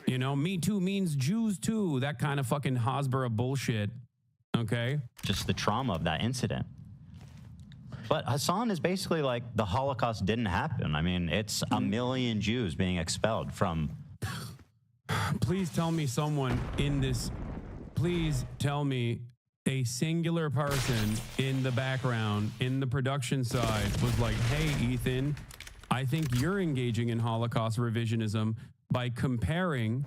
You know, Me Too means Jews too. That kind of fucking Hasbara bullshit. Okay.
Just the trauma of that incident. But Hassan is basically like the Holocaust didn't happen. I mean, it's a million Jews being expelled from.
Please tell me someone in this, please tell me a singular person in the background, in the production side was like, hey, Ethan, I think you're engaging in Holocaust revisionism by comparing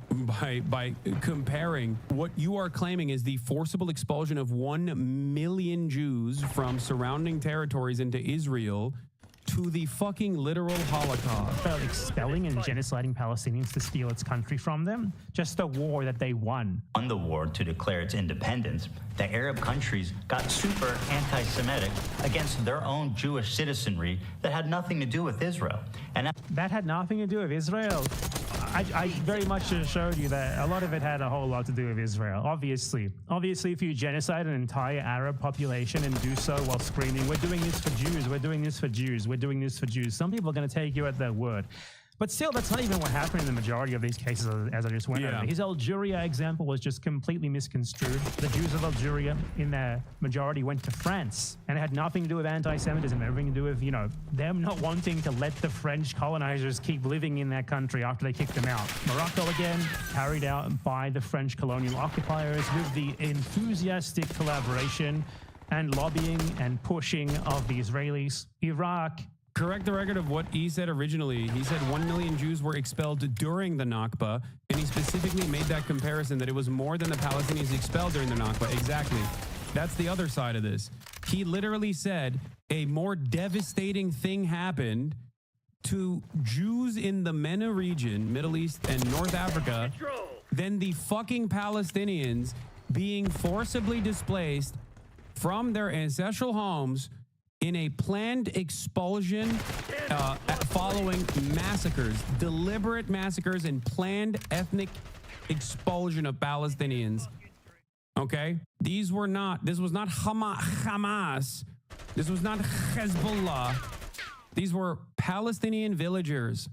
what you are claiming is the forcible expulsion of 1 million Jews from surrounding territories into Israel to the fucking literal Holocaust.
About expelling and genociding Palestinians to steal its country from them. Just a war that they won.
On the war to declare its independence, the Arab countries got super anti-Semitic against their own Jewish citizenry that had nothing to do with Israel. And
that had nothing to do with Israel. I very much showed you that a lot of it had a whole lot to do with Israel, obviously. Obviously, if you genocide an entire Arab population and do so while screaming, we're doing this for Jews, we're doing this for Jews, we're doing this for Jews, some people are going to take you at their word. But still, that's not even what happened in the majority of these cases, as I just went over. His Algeria example was just completely misconstrued. The Jews of Algeria, in their majority, went to France, and it had nothing to do with anti-Semitism, everything to do with, you know, them not wanting to let the French colonizers keep living in their country after they kicked them out. Morocco, again, carried out by the French colonial occupiers with the enthusiastic collaboration and lobbying and pushing of the Israelis. Iraq.
Correct the record of what he said originally. He said 1 million Jews were expelled during the Nakba, and he specifically made that comparison that it was more than the Palestinians expelled during the Nakba. Exactly. That's the other side of this. He literally said a more devastating thing happened to Jews in the MENA region, Middle East and North Africa, than the fucking Palestinians being forcibly displaced from their ancestral homes in a planned expulsion following massacres, deliberate massacres and planned ethnic expulsion of Palestinians. Okay? This was not Hamas This was not Hezbollah. These were Palestinian villagers.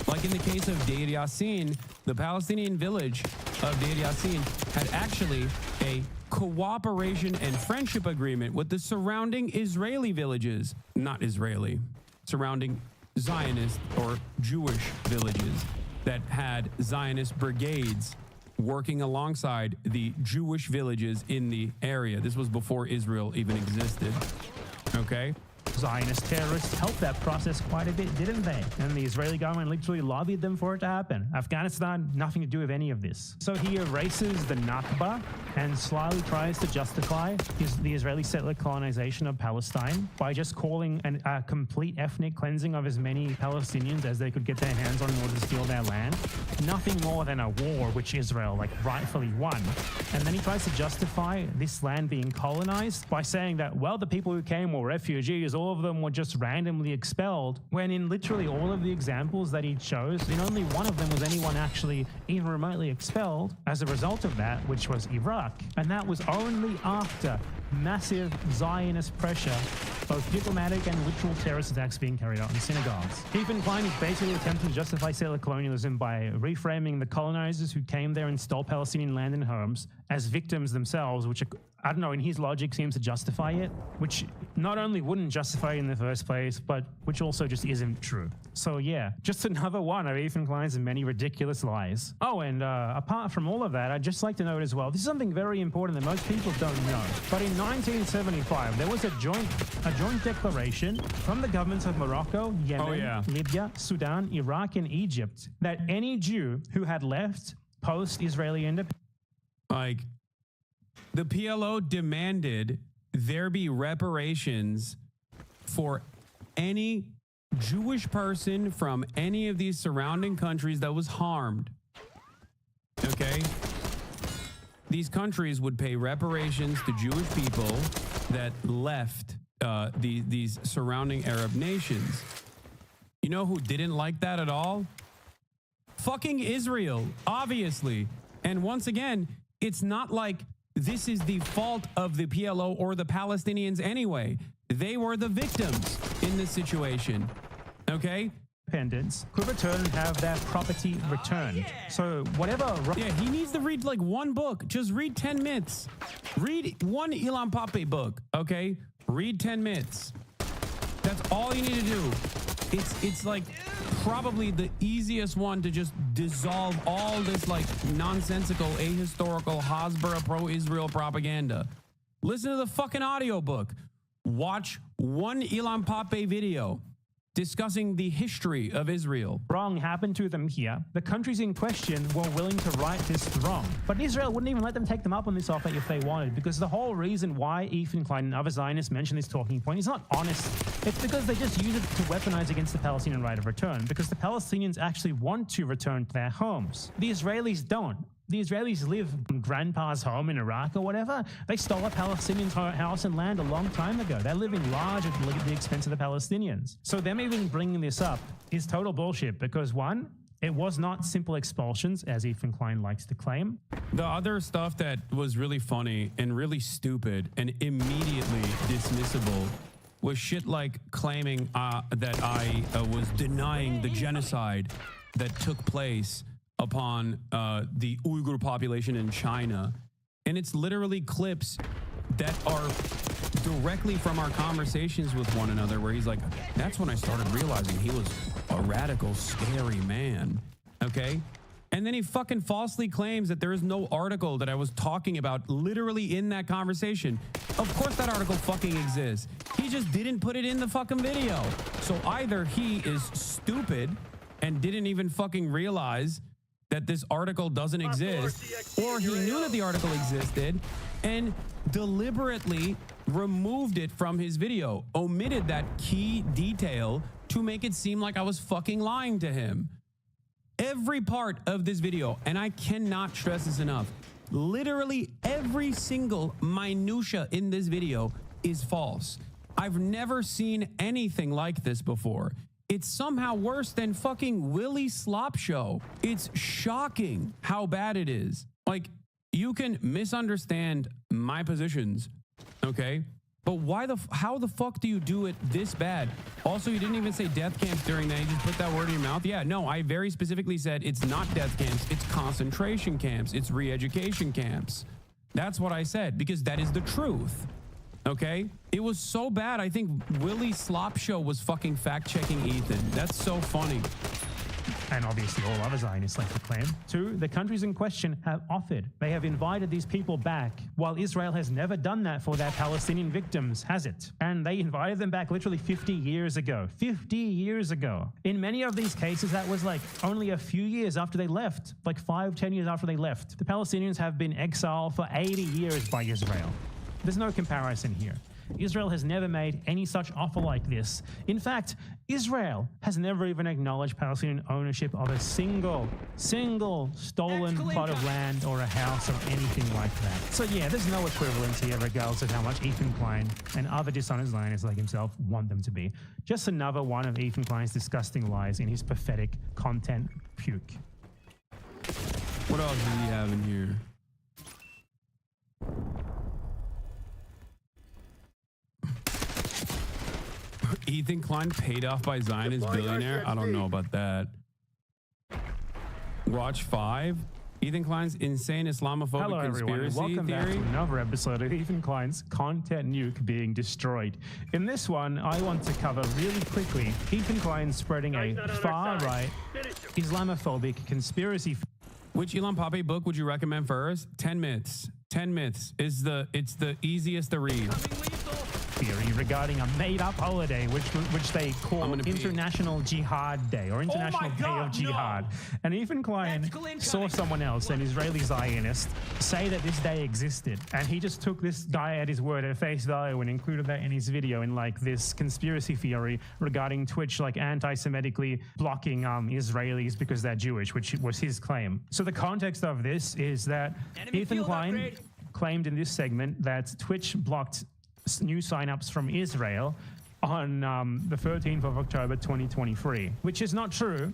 Like in the case of Deir Yassin, the Palestinian village of Deir Yassin had actually a cooperation and friendship agreement with the surrounding Israeli villages, not Israeli, surrounding Zionist or Jewish villages that had Zionist brigades working alongside the Jewish villages in the area. This was before Israel even existed. Okay?
Zionist terrorists helped that process quite a bit, didn't they? And the Israeli government literally lobbied them for it to happen. Afghanistan, nothing to do with any of this. So he erases the Nakba and slyly tries to justify the Israeli settler colonization of Palestine by just calling a complete ethnic cleansing of as many Palestinians as they could get their hands on in order to steal their land. Nothing more than a war which Israel rightfully won. And then he tries to justify this land being colonized by saying that, well, the people who came were refugees, all of them were just randomly expelled, when in literally all of the examples that he chose, in only one of them was anyone actually even remotely expelled as a result of that, which was Iraq. And that was only after massive Zionist pressure, both diplomatic and literal terrorist attacks being carried out in synagogues. Ethan Klein is basically attempting to justify settler colonialism by reframing the colonizers who came there and stole Palestinian land and homes as victims themselves, which, I don't know, in his logic seems to justify it, which not only wouldn't justify it in the first place, but which also just isn't true. So yeah, just another one of Ethan Klein's many ridiculous lies. Oh, and apart from all of that, I'd just like to note as well, this is something very important that most people don't know. But in 1975, there was a joint declaration from the governments of Morocco, Yemen, Libya, Sudan, Iraq, and Egypt that any Jew who had left post-Israeli independence,
the PLO demanded there be reparations for any Jewish person from any of these surrounding countries that was harmed. Okay? These countries would pay reparations to Jewish people that left these surrounding Arab nations. You know who didn't like that at all? Fucking Israel, obviously. And once again, it's not like this is the fault of the PLO or the Palestinians anyway. They were the victims in this situation. Okay?
Independence could return and have their property returned. So whatever.
Yeah, he needs to read like one book. Just read 10 minutes. Read one Ilan Pape book. Okay? Read 10 minutes. That's all you need to do. It's like probably the easiest one to just dissolve all this like nonsensical, ahistorical, Hasbara pro-Israel propaganda. Listen to the fucking audiobook. Watch one Ilan Pape video discussing the history of Israel.
Wrong happened to them here. The countries in question were willing to right this wrong. But Israel wouldn't even let them take them up on this offer if they wanted, because the whole reason why Ethan Klein and other Zionists mention this talking point is not honest. It's because they just use it to weaponize against the Palestinian right of return, because the Palestinians actually want to return to their homes. The Israelis don't. The Israelis live in grandpa's home in Iraq or whatever. They stole a Palestinian's house and land a long time ago. They're living large at the expense of the Palestinians. So them even bringing this up is total bullshit because, one, it was not simple expulsions, as Ethan Klein likes to claim.
The other stuff that was really funny and really stupid and immediately dismissible was shit like claiming that I was denying the genocide that took place upon the Uyghur population in China. And it's literally clips that are directly from our conversations with one another where he's like, that's when I started realizing he was a radical, scary man. Okay? And then he fucking falsely claims that there is no article that I was talking about literally in that conversation. Of course that article fucking exists. He just didn't put it in the fucking video. So either he is stupid and didn't even fucking realize that this article doesn't exist, or he knew that the article existed and deliberately removed it from his video, omitted that key detail to make it seem like I was fucking lying to him. Every part of this video, and I cannot stress this enough, literally every single minutia in this video is false. I've never seen anything like this before. It's somehow worse than fucking Willie Slop Show. It's shocking how bad it is. Like, you can misunderstand my positions, okay? But how the fuck do you do it this bad? Also, you didn't even say death camps during that. You just put that word in your mouth. Yeah, no, I very specifically said it's not death camps. It's concentration camps. It's re-education camps. That's what I said, because that is the truth. Okay? It was so bad. I think Willie Slopshow was fucking fact-checking Ethan. That's so funny.
And obviously all other Zionists like to claim. 2, the countries in question have offered. They have invited these people back, while Israel has never done that for their Palestinian victims, has it? And they invited them back literally 50 years ago. 50 years ago. In many of these cases, that was like only a few years after they left, like 5-10 years after they left. The Palestinians have been exiled for 80 years by Israel. There's no comparison here. Israel has never made any such offer like this. In fact, Israel has never even acknowledged Palestinian ownership of a single stolen plot of land or a house or anything like that. So yeah, there's no equivalence here regardless of how much Ethan Klein and other dishonest Zionists like himself want them to be. Just another one of Ethan Klein's disgusting lies in his pathetic content puke.
What else do we have in here? Ethan Klein paid off by Zionist billionaire? I don't know about that. Watch 5. Ethan Klein's insane Islamophobic
Hello,
conspiracy
everyone. Welcome
theory.
back to another episode of Ethan Klein's content nuke being destroyed. In this one, I want to cover really quickly Ethan Klein spreading a far-right Islamophobic conspiracy.
Which Elon Pape book would you recommend first? 10 Myths. 10 Myths is it's the easiest to read.
Theory regarding a made-up holiday which they call International Jihad Day or International Day of Jihad. And Ethan Klein saw someone else, an Israeli Zionist, say that this day existed, and he just took this guy at his word at face value and included that in his video in like this conspiracy theory regarding Twitch like anti-Semitically blocking Israelis because they're Jewish, which was his claim. So the context of this is that Ethan Klein claimed in this segment that Twitch blocked new signups from Israel on the 13th of October 2023, which is not true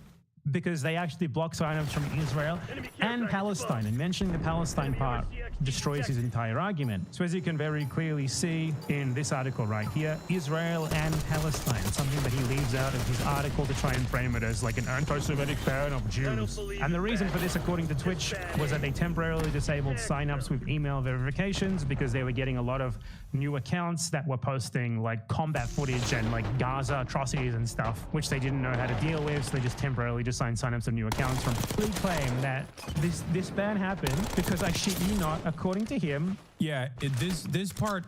because they actually block signups from Israel and Palestine, and mentioning the Palestine part destroys his entire argument. So as you can very clearly see in this article right here, Israel and Palestine, something that he leaves out of his article to try and frame it as like an anti-Semitic ban of Jews. And the reason for this, according to Twitch, was that they temporarily disabled signups with email verifications because they were getting a lot of new accounts that were posting like combat footage and like Gaza atrocities and stuff, which they didn't know how to deal with, so they just temporarily assigned signups of new accounts from. He claimed that this ban happened because, I shit you not, according to him.
Yeah, this part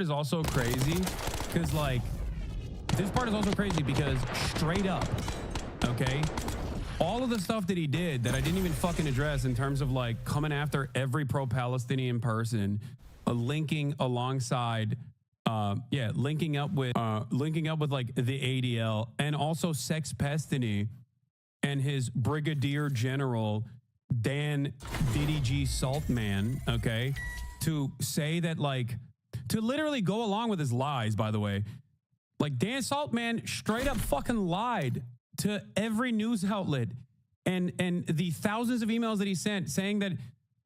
is also crazy because like this part is also crazy because straight up, okay, all of the stuff that he did that I didn't even fucking address in terms of like coming after every pro-Palestinian person, linking alongside linking up with like the ADL and also Sex Pestiny and his Brigadier General Dan Diddy G Saltman, okay, to say that like to literally go along with his lies, by the way. Like Dan Saltman straight up fucking lied to every news outlet and the thousands of emails that he sent saying that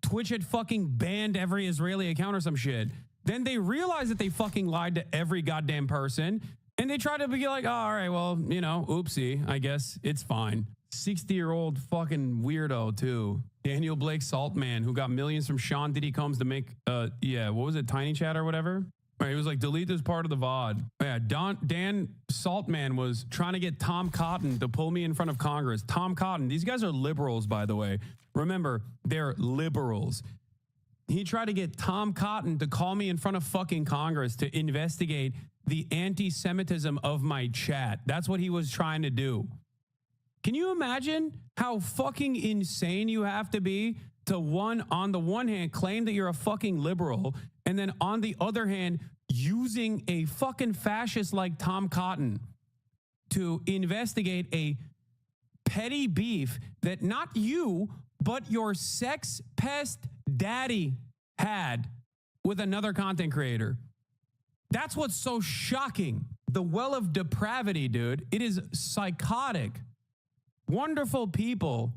Twitch had fucking banned every Israeli account or some shit. Then they realized that they fucking lied to every goddamn person. And they tried to be like, oh, all right, well, you know, oopsie, I guess it's fine. 60-year-old fucking weirdo, too. Daniel Blake Saltman, who got millions from Sean Diddy Combs to make, what was it, Tiny Chat or whatever? Right, he was like, delete this part of the VOD. Yeah, Dan Saltman was trying to get Tom Cotton to pull me in front of Congress. Tom Cotton, these guys are liberals, by the way. Remember, they're liberals. He tried to get Tom Cotton to call me in front of fucking Congress to investigate the anti-Semitism of my chat. That's what he was trying to do. Can you imagine how fucking insane you have to be to on the one hand, claim that you're a fucking liberal, and then on the other hand, using a fucking fascist like Tom Cotton to investigate a petty beef that not you, but your sex pest daddy had with another content creator. That's what's so shocking. The well of depravity, dude. It is psychotic. Wonderful people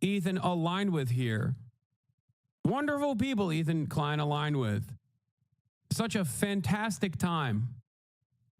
Ethan aligned with here. Wonderful people Ethan Klein aligned with. Such a fantastic time.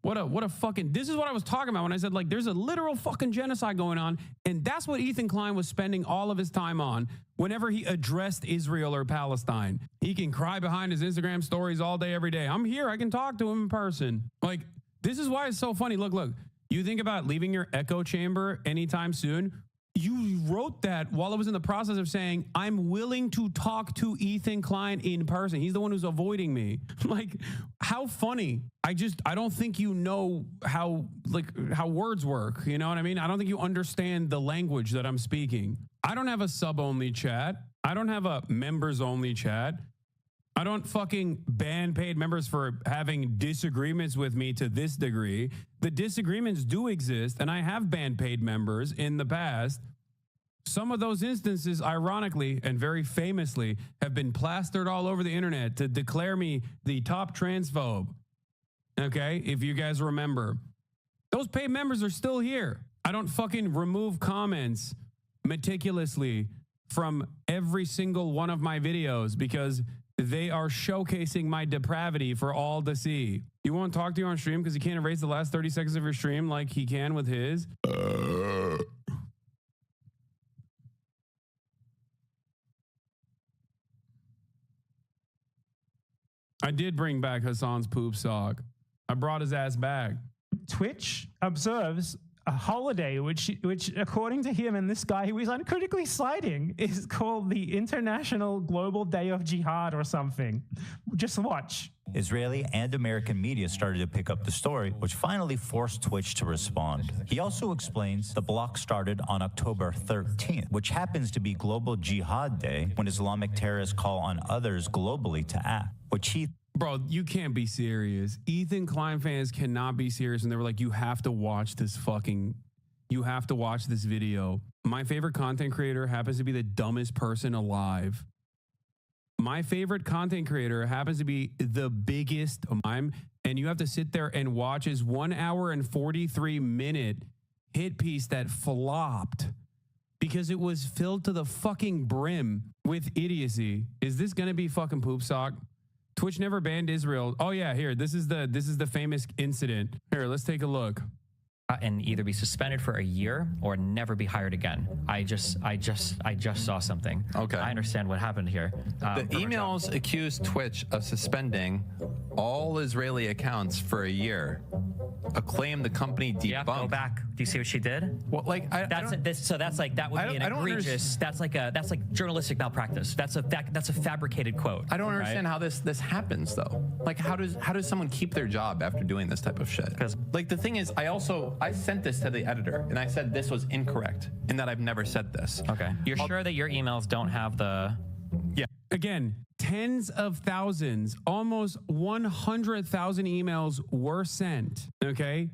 What a fucking, this is what I was talking about when I said, like, there's a literal fucking genocide going on. And that's what Ethan Klein was spending all of his time on whenever he addressed Israel or Palestine. He can cry behind his Instagram stories all day, every day. I'm here. I can talk to him in person. Like, this is why it's so funny. Look, you think about leaving your echo chamber anytime soon. You wrote that while I was in the process of saying, I'm willing to talk to Ethan Klein in person. He's the one who's avoiding me. Like, how funny. I don't think you know how words work. You know what I mean? I don't think you understand the language that I'm speaking. I don't have a sub-only chat. I don't have a members-only chat. I don't fucking ban paid members for having disagreements with me to this degree. The disagreements do exist, and I have banned paid members in the past. Some of those instances, ironically and very famously, have been plastered all over the internet to declare me the top transphobe. Okay, if you guys remember. Those paid members are still here. I don't fucking remove comments meticulously from every single one of my videos because they are showcasing my depravity for all to see. You won't talk to you on stream because you can't erase the last 30 seconds of your stream like he can with his. I did bring back Hassan's poop sock. I brought his ass back.
Twitch observes a holiday, which according to him and this guy who is uncritically citing, is called the International Global Day of Jihad or something. Just watch.
Israeli and American media started to pick up the story, which finally forced Twitch to respond. He also explains the block started on October 13th, which happens to be Global Jihad Day, when Islamic terrorists call on others globally to act, which he...
Bro, you can't be serious. Ethan Klein fans cannot be serious. And they were like, you have to watch this video. My favorite content creator happens to be the dumbest person alive. My favorite content creator happens to be the biggest mime. And you have to sit there and watch his 1 hour and 43-minute hit piece that flopped because it was filled to the fucking brim with idiocy. Is this going to be fucking poop sock? Twitch never banned Israel. Oh yeah, here, this is the famous incident. Here, let's take a look.
And either be suspended for a year or never be hired again. I just saw something.
Okay.
I understand what happened here.
The emails accused Twitch of suspending all Israeli accounts for a year. A claim the company debunked.
Yeah, go back. Do you see what she did?
Well, like
that would be an egregious. That's like journalistic malpractice. That's a fabricated quote.
I don't understand how this happens though. Like how does someone keep their job after doing this type of shit? Because like the thing is, I sent this to the editor and I said this was incorrect and that I've never said this.
Okay. You're sure that your emails don't have the...
Yeah. Again, tens of thousands, almost 100,000 emails were sent. Okay.